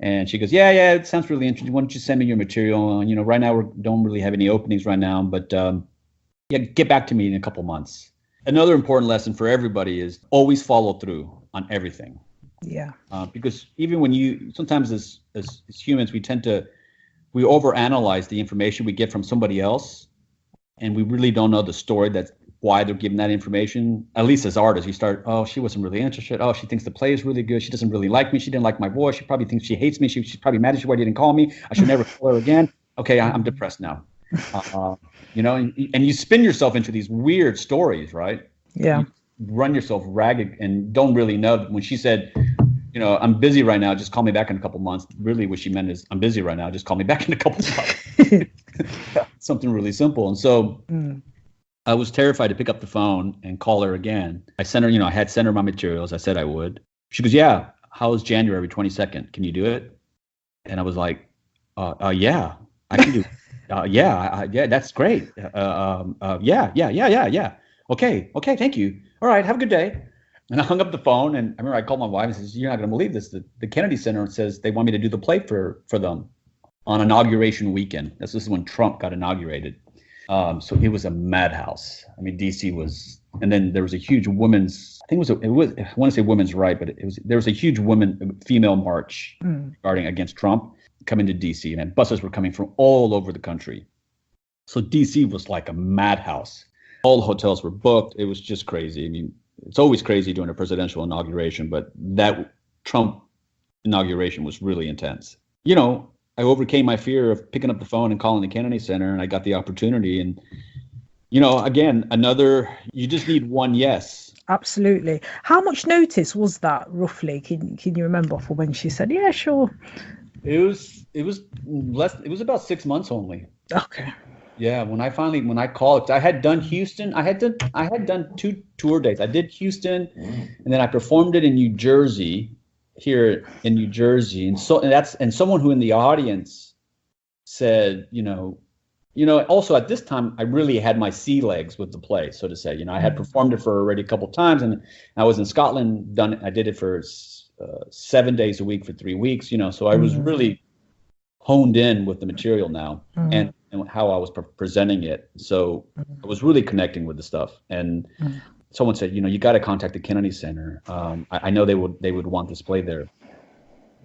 And she goes, yeah, it sounds really interesting. Why don't you send me your material? Right now we don't really have any openings right now, but get back to me in a couple months. Another important lesson for everybody is always follow through on everything. Yeah. Because even sometimes as humans, we overanalyze the information we get from somebody else, and we really don't know the story that's why they're giving that information. At least as artists, we start, oh, she wasn't really interested. Oh, she thinks the play is really good. She doesn't really like me. She didn't like my voice. She probably thinks she hates me. She's probably mad at you why you didn't call me. I should never call her again. Okay, I'm depressed now. And you spin yourself into these weird stories, right? Yeah. You run yourself ragged and don't really know. When she said, I'm busy right now, just call me back in a couple months. Really what she meant is, I'm busy right now, just call me back in a couple months. Something really simple. And so I was terrified to pick up the phone and call her again. I sent her, I had sent her my materials. I said I would. She goes, yeah, how's January 22nd? Can you do it? And I was like, yeah, I can do it. Yeah, that's great. Yeah. Okay, thank you. All right, have a good day. And I hung up the phone, and I remember I called my wife and says, you're not going to believe this. The Kennedy Center says they want me to do the play for them on inauguration weekend. This is when Trump got inaugurated. So it was a madhouse. I mean, DC was, and then there was a huge women's, I want to say women's right, but there was a huge female march starting against Trump coming to DC, and buses were coming from all over the country. So DC was like a madhouse. All the hotels were booked. It was just crazy. I mean, it's always crazy during a presidential inauguration, but that Trump inauguration was really intense. I overcame my fear of picking up the phone and calling the Kennedy Center, and I got the opportunity. And, again, you just need one yes. Absolutely. How much notice was that roughly? Can you remember for when she said, yeah, sure? It was about 6 months only. Okay. Yeah, when I called, I had done Houston. I had done 2 tour dates. I did Houston, and then I performed it in New Jersey, here in New Jersey, and someone who in the audience said, also at this time I really had my sea legs with the play, so to say. I had performed it for already a couple of times, and I was in Scotland. I did it for 7 days a week for 3 weeks. So I was really honed in with the material now, and and how I was presenting it. So I was really connecting with the stuff. And someone said, you got to contact the Kennedy Center. I know they would want this play there.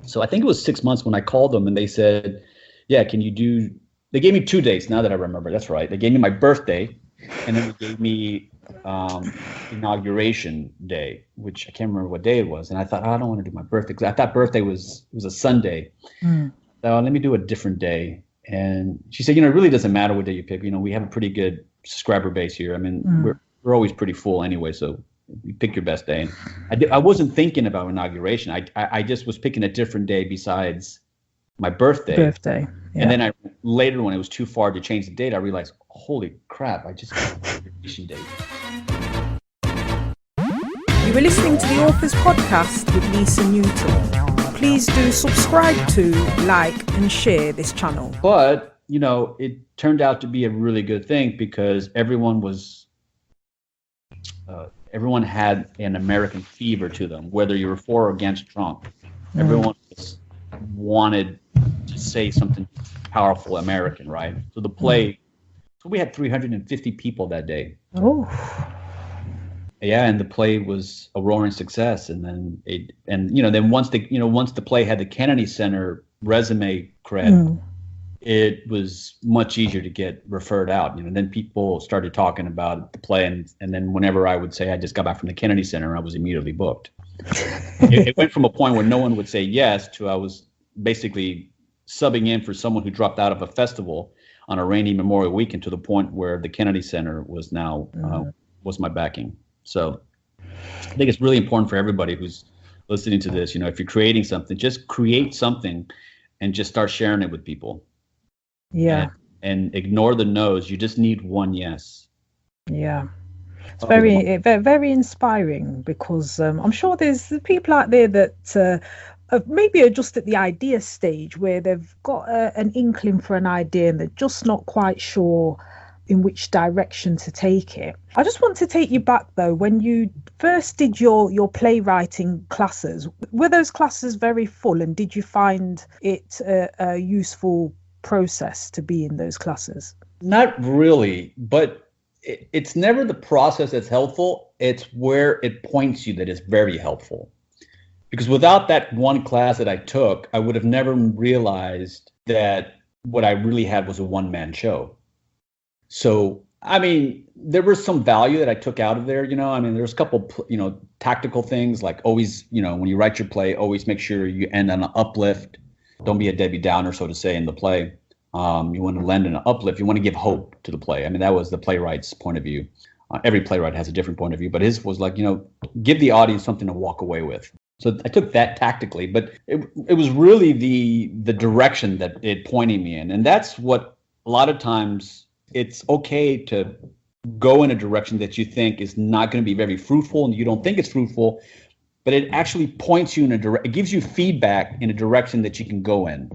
So I think it was 6 months when I called them, and they said, yeah, can you do, they gave me 2 dates, now that I remember. That's right. They gave me my birthday, and then they gave me inauguration day, which I can't remember what day it was. And I thought, I don't want to do my birthday, because I thought birthday was a Sunday. So let me do a different day. And she said, it really doesn't matter what day you pick. We have a pretty good subscriber base here. I mean, we're always pretty full anyway, so you pick your best day. I wasn't thinking about inauguration. I just was picking a different day besides my birthday. Yeah. And then later, when it was too far to change the date, I realized, holy crap, I just got a inauguration date. You were listening to the Authors Podcast with Lisa Newton. Please do subscribe to, like, and share this channel. But, it turned out to be a really good thing, because everyone had an American fever to them, whether you were for or against Trump. Everyone wanted to say something powerful American, right? So the play, so we had 350 people that day. Oh. Yeah, and the play was a roaring success. And then once the play had the Kennedy Center resume cred, it was much easier to get referred out. Then people started talking about the play, and then whenever I would say I just got back from the Kennedy Center, I was immediately booked. It went from a point where no one would say yes to I was basically subbing in for someone who dropped out of a festival on a rainy Memorial Weekend, to the point where the Kennedy Center was now was my backing. So I think it's really important for everybody who's listening to this. If you're creating something, just create something and just start sharing it with people. Yeah. And ignore the no's. You just need one yes. Yeah. It's very, very inspiring, because I'm sure there's people out there that maybe are just at the idea stage, where they've got an inkling for an idea and they're just not quite sure in which direction to take it. I just want to take you back, though, when you first did your playwriting classes. Were those classes very full, and did you find it a useful process to be in those classes? Not really, but it's never the process that's helpful. It's where it points you that is very helpful. Because without that one class that I took, I would have never realized that what I really had was a one-man show. So, I mean, there was some value that I took out of there, there's a couple, tactical things, like always, when you write your play, always make sure you end on an uplift. Don't be a Debbie Downer, so to say, in the play. You want to lend an uplift. You want to give hope to the play. I mean, that was the playwright's point of view. Every playwright has a different point of view, but his was like, give the audience something to walk away with. So I took that tactically, but it was really the direction that it pointed me in. And that's what a lot of times, it's okay to go in a direction that you think is not going to be very fruitful, and you don't think it's fruitful, but it actually points you in it gives you feedback in a direction that you can go in.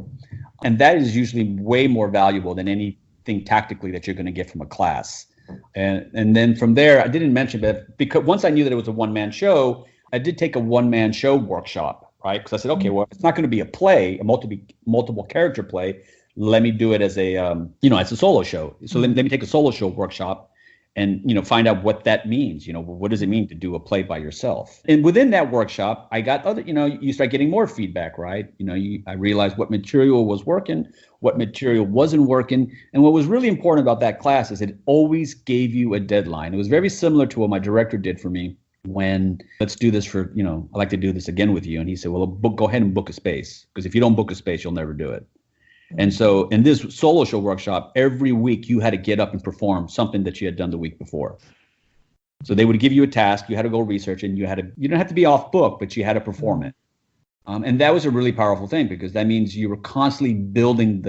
And that is usually way more valuable than anything tactically that you're going to get from a class. And then from there, I didn't mention, but because once I knew that it was a one-man show, I did take a one-man show workshop, right? Because I said, okay, well, it's not going to be a play, a multiple character play. Let me do it as a, as a solo show. So let me take a solo show workshop and, find out what that means. What does it mean to do a play by yourself? And within that workshop, I got other, you start getting more feedback, right? I realized what material was working, what material wasn't working. And what was really important about that class is it always gave you a deadline. It was very similar to what my director did for me when, let's do this for, I'd like to do this again with you. And he said, well, go ahead and book a space, because if you don't book a space, you'll never do it. And so in this solo show workshop, every week you had to get up and perform something that you had done the week before. So they would give you a task, you had to go research, and you don't have to be off book, but you had to perform it. And that was a really powerful thing, because that means you were constantly building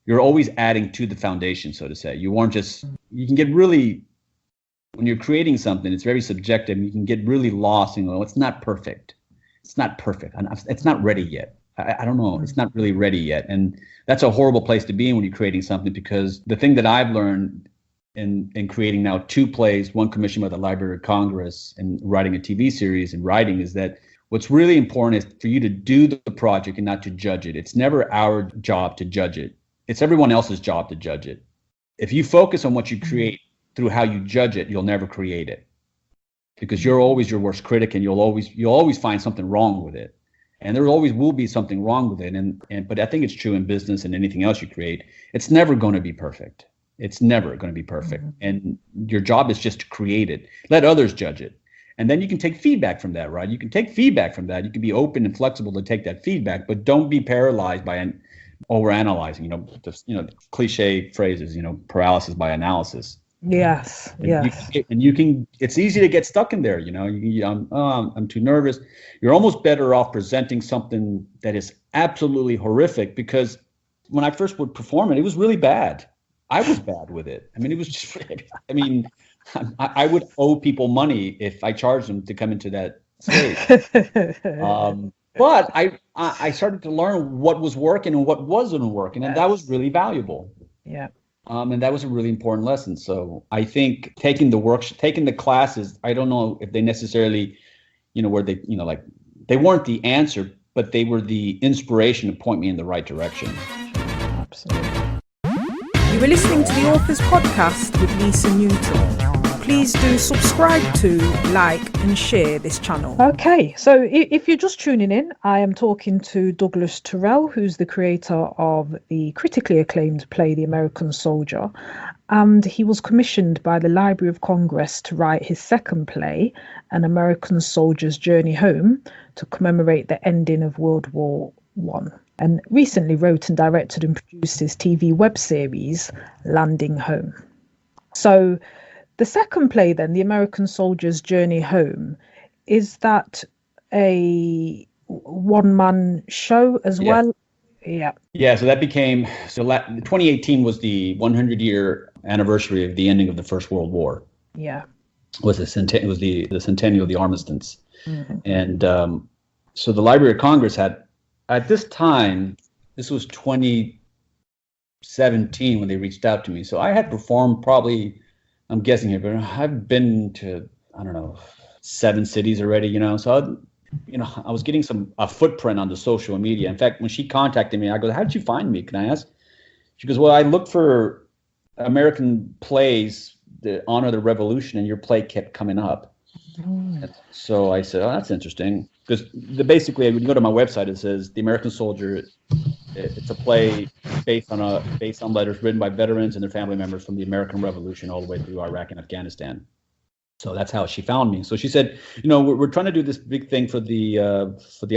you're always adding to the foundation, so to say. You can get really, when you're creating something, it's very subjective. You can get really lost and go, it's not perfect. It's not perfect. It's not ready yet. I don't know. It's not really ready yet. And that's a horrible place to be in when you're creating something, because the thing that I've learned in creating now 2 plays, one commissioned by the Library of Congress and writing a TV series and writing, is that what's really important is for you to do the project and not to judge it. It's never our job to judge it. It's everyone else's job to judge it. if you focus on what you create through how you judge it, you'll never create it, because you're always your worst critic, and you'll always find something wrong with it. And there always will be something wrong with it. But I think it's true in business and anything else you create. It's never going to be perfect. It's never going to be perfect. And your job is just to create it. Let others judge it. And then you can take feedback from that, right? You can take feedback from that. You can be open and flexible to take that feedback, but don't be paralyzed by overanalyzing, cliche phrases, paralysis by analysis. Yes. It's easy to get stuck in there. I'm too nervous. You're almost better off presenting something that is absolutely horrific, because when I first would perform it, it was really bad. I was bad with it. I mean, it was just, I would owe people money if I charged them to come into that stage. But I started to learn what was working and what wasn't working, and that was really valuable. Yeah. And that was a really important lesson. So I think taking the classes, I don't know if they necessarily, where they, they weren't the answer, but they were the inspiration to point me in the right direction. Absolutely. You were listening to the Authors Podcast with Lisa Newton. Please do subscribe to, like and share this channel. Okay, so if you're just tuning in, I am talking to Douglas Taurel, who's the creator of the critically acclaimed play The American Soldier, and he was commissioned by the Library of Congress to write his second play, An American Soldier's Journey Home, to commemorate the ending of World War I, and recently wrote and directed and produced his TV web series, Landing Home. So the second play then, The American Soldier's Journey Home, is that a one-man show as well? Yeah. Yeah, so that became, 2018 was the 100-year anniversary of the ending of the First World War. Yeah. It was the centennial of the armistice. And so the Library of Congress had, at this time, this was 2017 when they reached out to me. So I had performed probably, I'm guessing here, but I've been to, 7 cities already, so I was getting a footprint on the social media. In fact, when she contacted me, I go, how did you find me? Can I ask? She goes, well, I looked for American plays that honor the revolution, and your play kept coming up. So I said, oh, that's interesting. Because basically, when you go to my website, it says The American Soldier. It's a play based on letters written by veterans and their family members from the American Revolution all the way through Iraq and Afghanistan. So that's how she found me. So she said, we're trying to do this big thing for the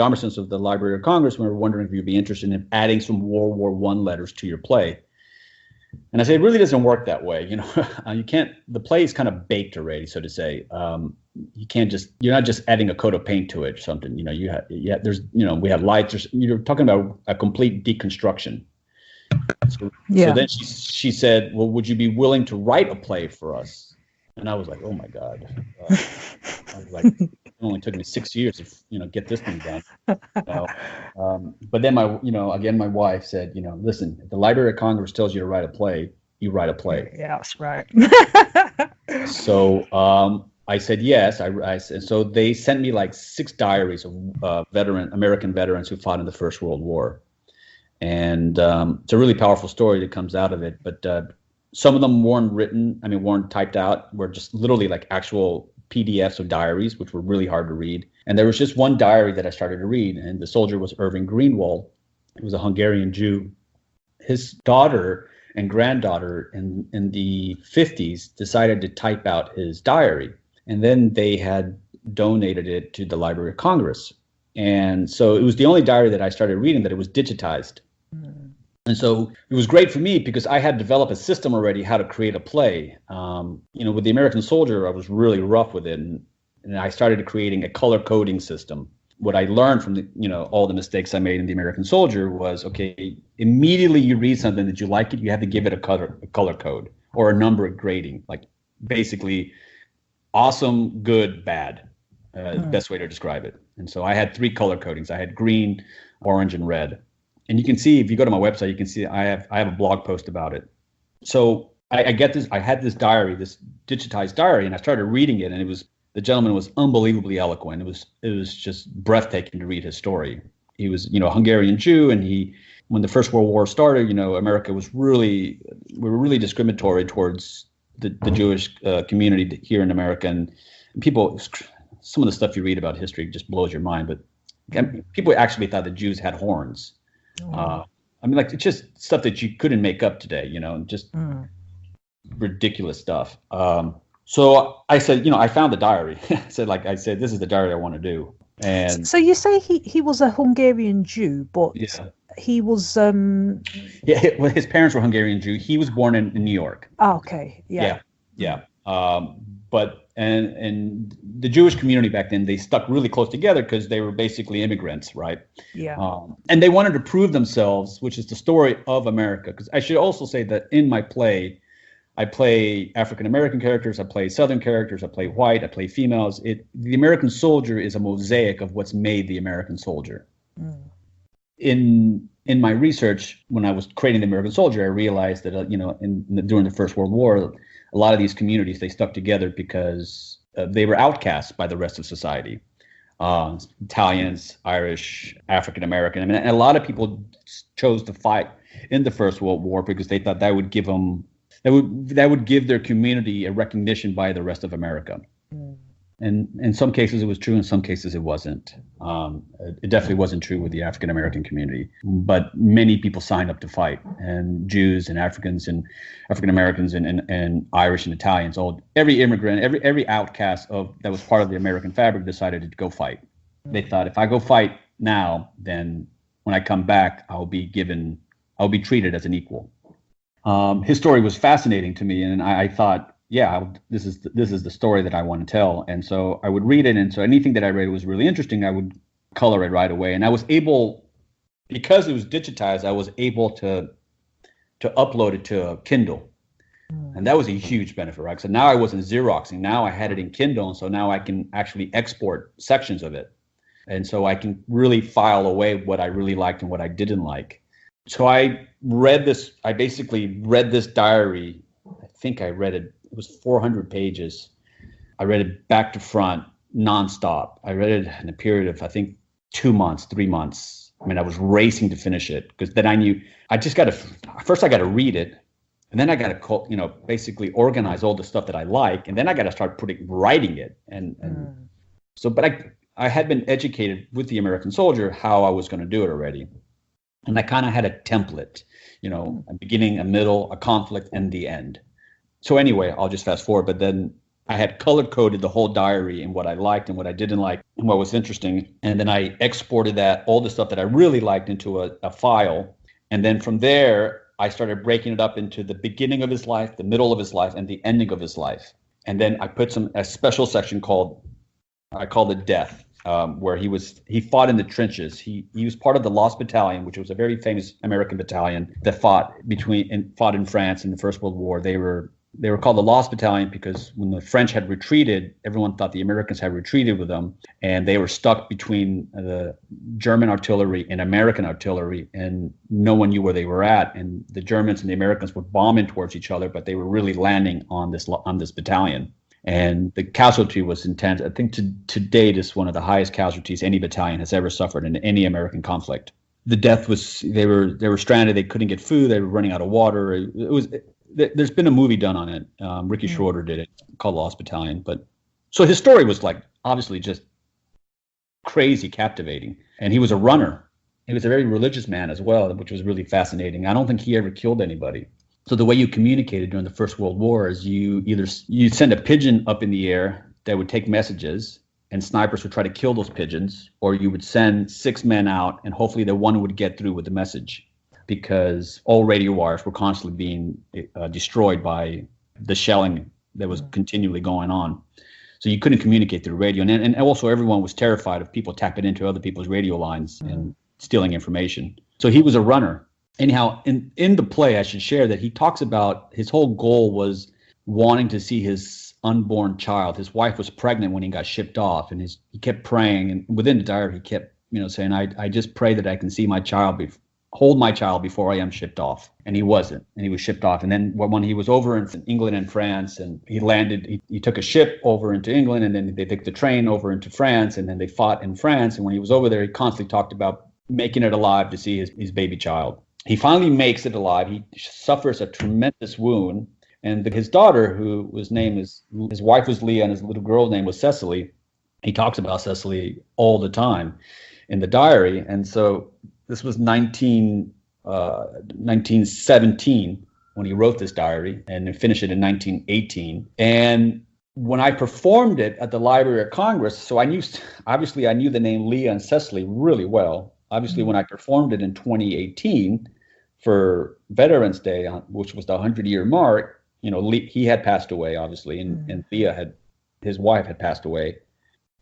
armistice of the Library of Congress. And we were wondering if you'd be interested in adding some World War I letters to your play. And I said, it really doesn't work that way. You can't. The play is kind of baked already, so to say. You can't you're not just adding a coat of paint to it or something. We have lights. You're talking about a complete deconstruction. So then she said, well, would you be willing to write a play for us? And I was like, oh my God. I was like, it only took me 6 years to, get this thing done. But then my wife said, listen, if the Library of Congress tells you to write a play, you write a play. Yeah, that's right. So I said yes. And so they sent me like 6 diaries of American veterans who fought in the First World War. And it's a really powerful story that comes out of it. But some of them weren't typed out, were just literally like actual PDFs of diaries, which were really hard to read. And there was just one diary that I started to read, and the soldier was Irving Greenwald. He was a Hungarian Jew. His daughter and granddaughter in the 50s decided to type out his diary. And then they had donated it to the Library of Congress. And so it was the only diary that I started reading that it was digitized. And so it was great for me because I had developed a system already how to create a play. With The American Soldier, I was really rough with it. And I started creating a color coding system. What I learned from all the mistakes I made in The American Soldier was, okay, immediately you read something that you like it, you have to give it a color code or a number grading, like basically awesome, good, bad, the best way to describe it. And so I had 3 color codings. I had green, orange, and red. And you can see, if you go to my website, you can see I have a blog post about it. So I had this diary, this digitized diary, and I started reading it, and the gentleman was unbelievably eloquent. It was just breathtaking to read his story. a Hungarian Jew, and when the First World War started, America we were really discriminatory towards the Jewish community here in America, and people, some of the stuff you read about history just blows your mind, but people actually thought the Jews had horns. It's just stuff that you couldn't make up today, just ridiculous stuff. So I said, I found the diary. I said, this is the diary I want to do. And so you say he was a Hungarian Jew, but he was well, his parents were Hungarian Jew. He was born in New York. Oh, okay. Yeah. But and the Jewish community back then, they stuck really close together because they were basically immigrants, right? Yeah. And they wanted to prove themselves, which is the story of America. Because I should also say that in my play, I play African American characters, I play Southern characters, I play white, I play females. The American soldier is a mosaic of what's made the American soldier. In my research, when I was creating the American soldier, I realized that during the First World War, a lot of these communities, they stuck together because they were outcasts by the rest of society. Italians, Irish, African American. And a lot of people chose to fight in the First World War because they thought that would give them. That would give their community a recognition by the rest of America. And in some cases it was true, in some cases it wasn't. It definitely wasn't true with the African American community, but many people signed up to fight, and Jews and Africans and African Americans and Irish and Italians, every immigrant, every outcast that was part of the American fabric decided to go fight. They thought, if I go fight now, then when I come back, I'll be treated as an equal. His story was fascinating to me, and I thought, this is the story that I want to tell. And so I would read it, and so anything that I read was really interesting, I would color it right away. And I was able, because it was digitized, I was able to upload it to Kindle, and that was a huge benefit, right? So now I wasn't Xeroxing, now I had it in Kindle, and so now I can actually export sections of it, and so I can really file away what I really liked and what I didn't like. So I basically read this diary. I think I read it. It was 400 pages. I read it back to front, nonstop. I read it in a period of, I think, 2 months, 3 months. I was racing to finish it because then I knew I got to read it, and then I got to, basically organize all the stuff that I like, and then I got to start writing it. But I had been educated with the American Soldier how I was going to do it already. And I kind of had a template, a beginning, a middle, a conflict, and the end. So anyway, I'll just fast forward. But then I had color coded the whole diary and what I liked and what I didn't like and what was interesting. And then I exported all the stuff that I really liked into a file. And then from there, I started breaking it up into the beginning of his life, the middle of his life, and the ending of his life. And then I put a special section I called it Death. Where he fought in the trenches. He was part of the Lost Battalion, which was a very famous American battalion that fought in France in the First World War. They were called the Lost Battalion because when the French had retreated, everyone thought the Americans had retreated with them, and they were stuck between the German artillery and American artillery, and no one knew where they were at. And the Germans and the Americans were bombing towards each other, but they were really landing on this battalion. And the casualty was intense. I think to date is one of the highest casualties any battalion has ever suffered in any American conflict. The death was, they were stranded. They couldn't get food. They were running out of water. There's been a movie done on it. Ricky Schroeder did it, called Lost Battalion. But so his story was obviously just crazy captivating. And he was a runner. He was a very religious man as well, which was really fascinating. I don't think he ever killed anybody. So the way you communicated during the First World War is you'd send a pigeon up in the air that would take messages, and snipers would try to kill those pigeons, or you would send 6 men out, and hopefully the one would get through with the message, because all radio wires were constantly being destroyed by the shelling that was continually going on. So you couldn't communicate through radio, and also everyone was terrified of people tapping into other people's radio lines and stealing information. So he was a runner. Anyhow, in the play, I should share that he talks about his whole goal was wanting to see his unborn child. His wife was pregnant when he got shipped off, and he kept praying. And within the diary, he kept saying, I just pray that I can see my child, hold my child before I am shipped off. And he wasn't, and he was shipped off. And then when he was over in England and France, and he landed, he took a ship over into England, and then they took the train over into France, and then they fought in France. And when he was over there, he constantly talked about making it alive to see his baby child. He finally makes it alive. He suffers a tremendous wound. And his daughter, his wife was Leah and his little girl's name was Cecily. He talks about Cecily all the time in the diary. And so this was 1917 when he wrote this diary, and then finished it in 1918. And when I performed it at the Library of Congress, so I knew the name Leah and Cecily really well. Obviously, when I performed it in 2018 for Veterans Day, which was the 100-year mark, he had passed away, obviously, and Leah his wife had passed away.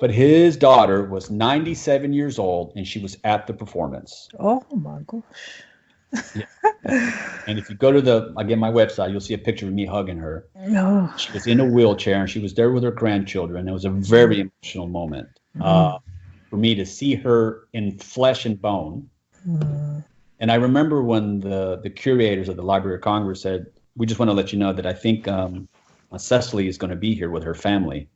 But his daughter was 97 years old, and she was at the performance. Oh my gosh. Yeah. And if you go to my website, you'll see a picture of me hugging her. No. She was in a wheelchair, and she was there with her grandchildren. It was a very emotional moment for me to see her in flesh and bone. And I remember when the curators of the Library of Congress said, "We just want to let you know that I think Cecily is going to be here with her family."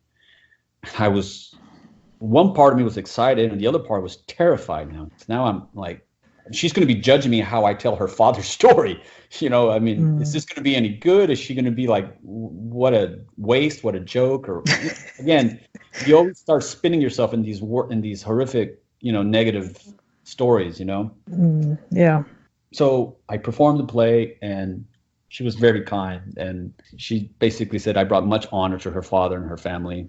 One part of me was excited, and the other part was terrified now. Now I'm like, she's going to be judging me how I tell her father's story. Is this going to be any good? Is she going to be like, what a waste, what a joke? Or again, you always start spinning yourself in these horrific, negative stories, Yeah. So I performed the play, and she was very kind, and she basically said I brought much honor to her father and her family.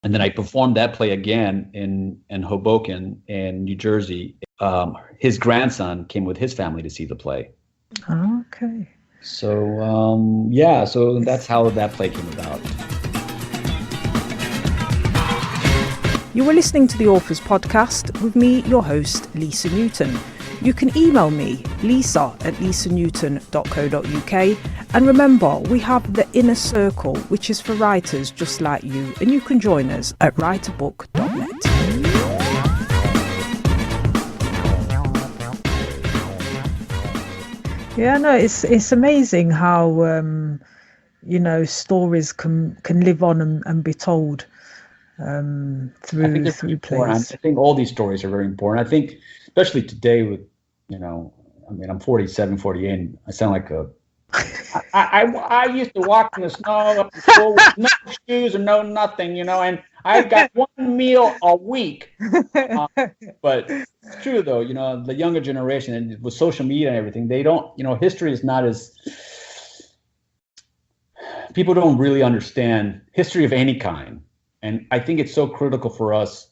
And then I performed that play again in Hoboken in New Jersey. His grandson came with his family to see the play. Okay. So, so that's how that play came about. You were listening to the Authors Podcast with me, your host, Lisa Newton. You can email me, lisa@lisanewton.co.uk. And remember, we have the Inner Circle, which is for writers just like you, and you can join us at writerbook.net. Yeah, no, it's amazing how stories can live on and be told through plays. I think all these stories are very important. I think, especially today with, I'm 47, 48, and I sound like I used to walk in the snow up to school with no shoes or no nothing, and I got one meal a week. But it's true, though, the younger generation, and with social media and everything, they don't, history is not as, people don't really understand history of any kind. And I think it's so critical for us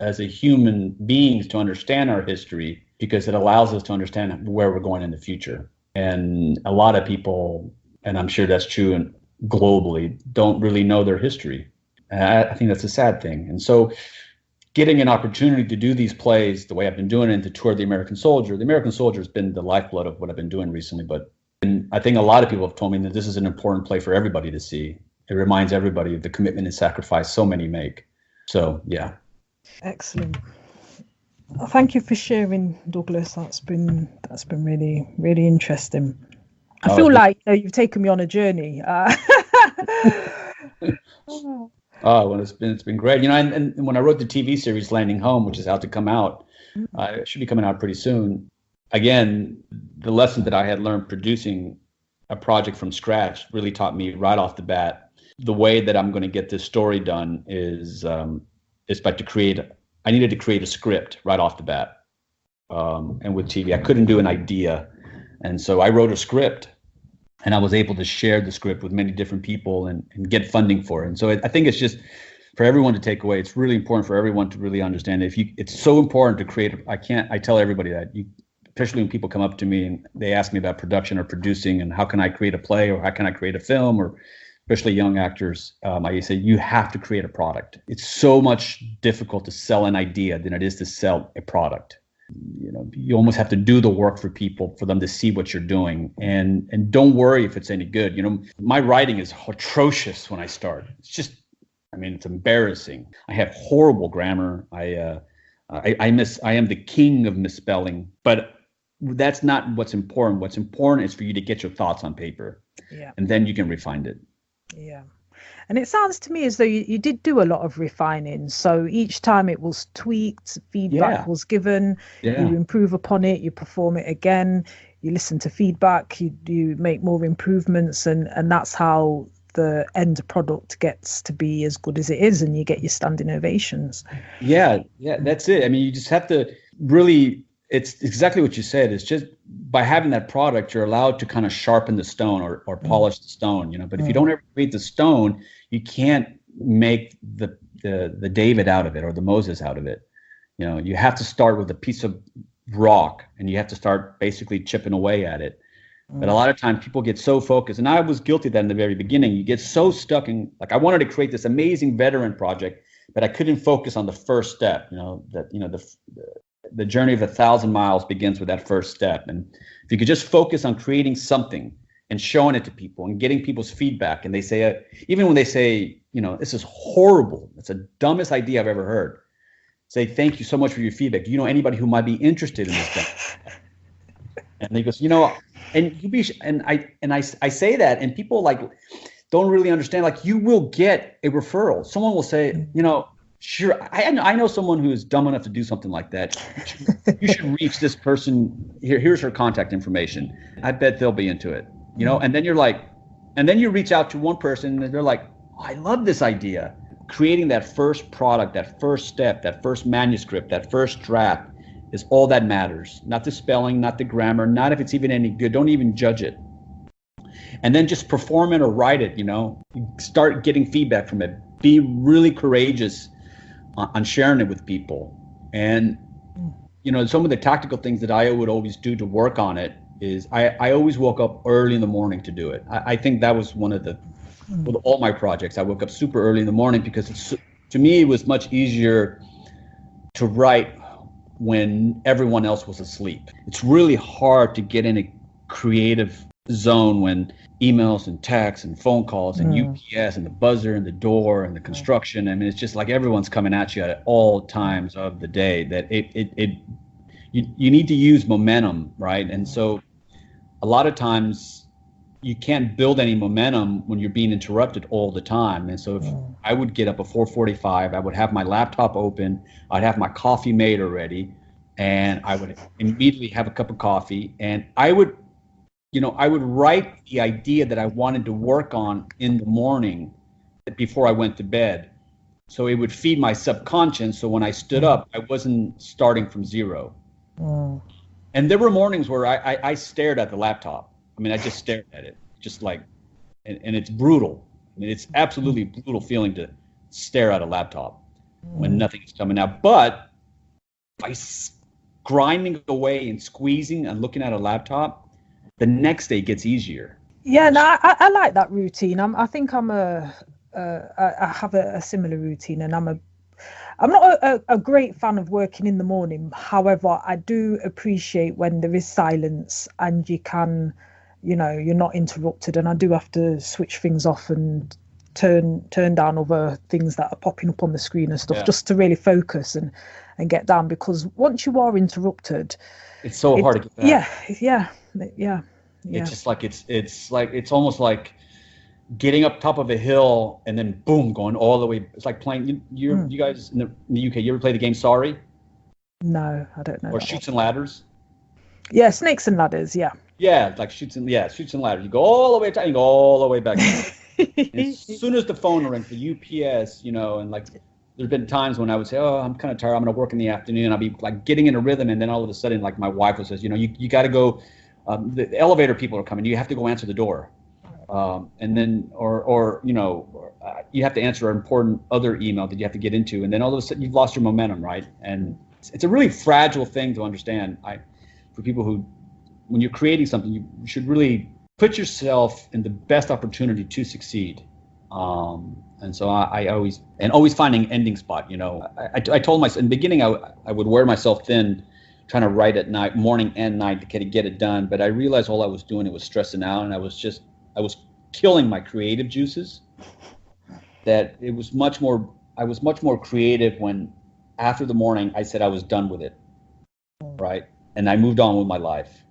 as a human beings to understand our history, because it allows us to understand where we're going in the future. And a lot of people, and I'm sure that's true globally, don't really know their history. I think that's a sad thing. And so getting an opportunity to do these plays the way I've been doing it, and to tour the American Soldier has been the lifeblood of what I've been doing recently. And I think a lot of people have told me that this is an important play for everybody to see. It reminds everybody of the commitment and sacrifice so many make. So, yeah. Excellent. Thank you for sharing, Douglas. That's been really, really interesting. I feel like you've taken me on a journey. Well, it's been great. And when I wrote the TV series Landing Home, which is out to come out, it should be coming out pretty soon. Again, the lesson that I had learned producing a project from scratch really taught me right off the bat the way that I'm going to get this story done is I needed to create a script right off the bat. And with TV, I couldn't do an idea. And so I wrote a script, and I was able to share the script with many different people and get funding for it. And so I think it's just for everyone to take away. It's really important for everyone to really understand it. It's so important to create. I tell everybody that, especially when people come up to me and they ask me about production or producing and how can I create a play or how can I create a film, or especially young actors, I say you have to create a product. It's so much difficult to sell an idea than it is to sell a product. You almost have to do the work for people, for them to see what you're doing, and don't worry if it's any good. My writing is atrocious when I start. It's just, it's embarrassing. I have horrible grammar. I am the king of misspelling, but that's not what's important. What's important is for you to get your thoughts on paper, and then you can refine it. Yeah. And it sounds to me as though you did do a lot of refining. So each time it was tweaked, feedback was given, you improve upon it, you perform it again, you listen to feedback, you make more improvements, and that's how the end product gets to be as good as it is, and you get your standing ovations. Yeah, that's it. I mean, you just have to really, it's exactly what you said. It's just by having that product, you're allowed to kind of sharpen the stone or polish the stone, you know. But if you don't ever create the stone, you can't make the David out of it or the Moses out of it. You know, you have to start with a piece of rock and you have to start basically chipping away at it. But a lot of times people get so focused, and I was guilty of that in the very beginning. You get so stuck in, like, I wanted to create this amazing veteran project, but I couldn't focus on the first step. You know, that, you know, the journey of 1,000 miles begins with that first step. And if you could just focus on creating something and showing it to people and getting people's feedback, and they say, even when they say, you know, this is horrible, it's the dumbest idea I've ever heard, say, thank you so much for your feedback. Do you know anybody who might be interested in this thing? And they goes, you know, and I say that, and people like don't really understand. Like, you will get a referral. Someone will say, you know, sure, I know someone who is dumb enough to do something like that. You should reach this person. Here's her contact information. I bet they'll be into it. You know, and then you're like, and then you reach out to one person, and they're like, oh, I love this idea. Creating that first product, that first step, that first manuscript, that first draft is all that matters. Not the spelling, not the grammar, not if it's even any good. Don't even judge it. And then just perform it or write it, you know. Start getting feedback from it. Be really courageous on sharing it with people. And, you know, some of the tactical things that I would always do to work on it is I always woke up early in the morning to do it. I think that was one of the, with all my projects, I woke up super early in the morning because it's, to me, it was much easier to write when everyone else was asleep. It's really hard to get in a creative zone when emails and texts and phone calls and UPS and the buzzer and the door and the construction. I mean, it's just like everyone's coming at you at all times of the day, that you need to use momentum, right? And so a lot of times you can't build any momentum when you're being interrupted all the time. And so if I would get up at 4:45, I would have my laptop open, I'd have my coffee made already, and I would immediately have a cup of coffee, and I would write the idea that I wanted to work on in the morning before I went to bed. So it would feed my subconscious. So when I stood up, I wasn't starting from zero. And there were mornings where I stared at the laptop. I mean, I just stared at it, just like, and it's brutal. I mean, it's absolutely brutal feeling to stare at a laptop when nothing is coming out. But by grinding away and squeezing and looking at a laptop, the next day gets easier. Yeah, no, I like that routine. I think I have a similar routine, and I'm not a great fan of working in the morning. However, I do appreciate when there is silence and you can, you know, you're not interrupted, and I do have to switch things off and turn down other things that are popping up on the screen and stuff, just to really focus and get down, because once you are interrupted, it's so hard to get back. Yeah. It's just like it's almost like getting up top of a hill and then boom, going all the way. It's like playing. You guys in the UK, you ever play the game Sorry? No, I don't know. Or Chutes and Ladders? Yeah, Snakes and Ladders. Yeah. Yeah, like Chutes and Ladders. You go all the way up, you go all the way back. As soon as the phone rings, the UPS, you know, and like there's been times when I would say, oh, I'm kind of tired, I'm going to work in the afternoon. I'll be like getting in a rhythm, and then all of a sudden, like my wife would say, you know, you got to go. The elevator people are coming. You have to go answer the door, and then or you know, you have to answer an important other email that you have to get into, and then all of a sudden you've lost your momentum, right? And it's a really fragile thing to understand. For people who, when you're creating something, you should really put yourself in the best opportunity to succeed. And so I always finding ending spot. You know, I told myself in the beginning I would wear myself thin, trying to write at night, morning and night, to get it done. But I realized all I was doing, it was stressing out, and I was killing my creative juices. That I was much more creative when after the morning I said I was done with it, right? And I moved on with my life.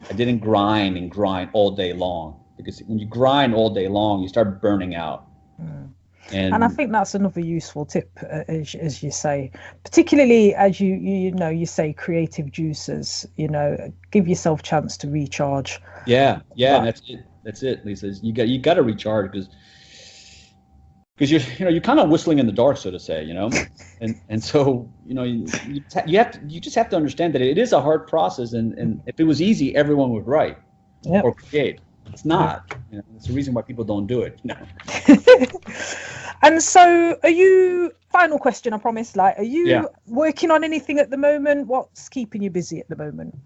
I didn't grind all day long, because when you grind all day long, you start burning out. And I think that's another useful tip, as you say, particularly as you say creative juices, give yourself a chance to recharge. Yeah. And that's it, Lisa. You got to recharge because you're kind of whistling in the dark, so to say, and so you just have to understand that it is a hard process, and if it was easy, everyone would write or create. It's not. It's the reason why people don't do it. And so, final question, I promise. Are you working on anything at the moment? What's keeping you busy at the moment?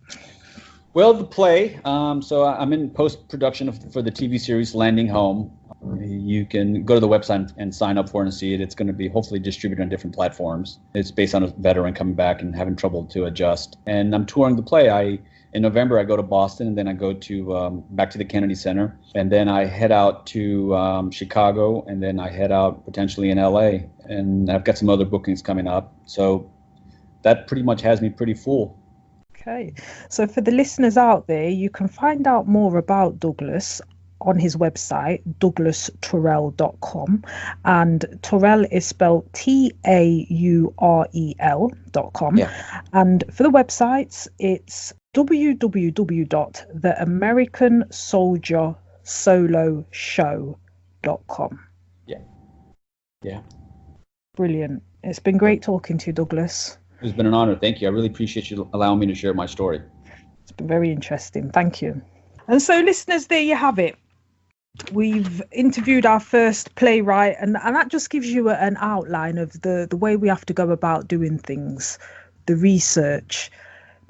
Well, the play. So I'm in post-production for the TV series Landing Home. You can go to the website and sign up for it and see it. It's going to be hopefully distributed on different platforms. It's based on a veteran coming back and having trouble to adjust. And I'm touring the play. In November, I go to Boston, and then I go to back to the Kennedy Center, and then I head out to Chicago, and then I head out potentially in LA, and I've got some other bookings coming up. So that pretty much has me pretty full. Okay. So for the listeners out there, you can find out more about Douglas on his website, douglastaurel.com, and Taurel is spelled TAUREL.com. And for the websites, it's www.theamericansoldiersoloshow.com. Yeah. Brilliant. It's been great talking to you, Douglas. It's been an honor. Thank you. I really appreciate you allowing me to share my story. It's been very interesting. Thank you. And so, listeners, there you have it. We've interviewed our first playwright, and that just gives you an outline of the way we have to go about doing things, the research,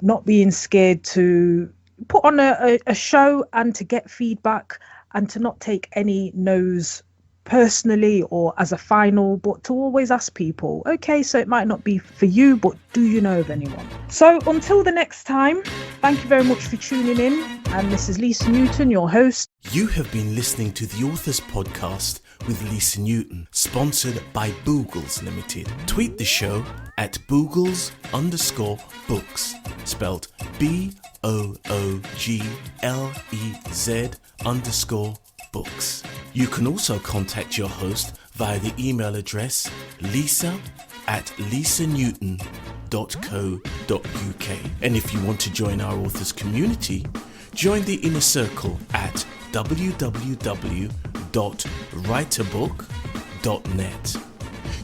not being scared to put on a show and to get feedback, and to not take any no's personally or as a final, but to always ask people, okay, so it might not be for you, but do you know of anyone? So until the next time, thank you very much for tuning in, and this is Lisa Newton, your host. You have been listening to the Authors Podcast with Lisa Newton, sponsored by Boogles Limited. Tweet the show at Boogles_books, spelled BOOGLEZ_books. You can also contact your host via the email address lisa@lisanewton.co.uk. And if you want to join our authors community, join the inner circle at www.writerbook.net.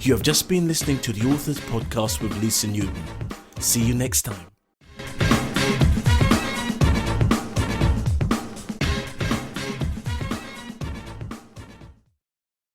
You have just been listening to the Authors Podcast with Lisa Newton. See you next time.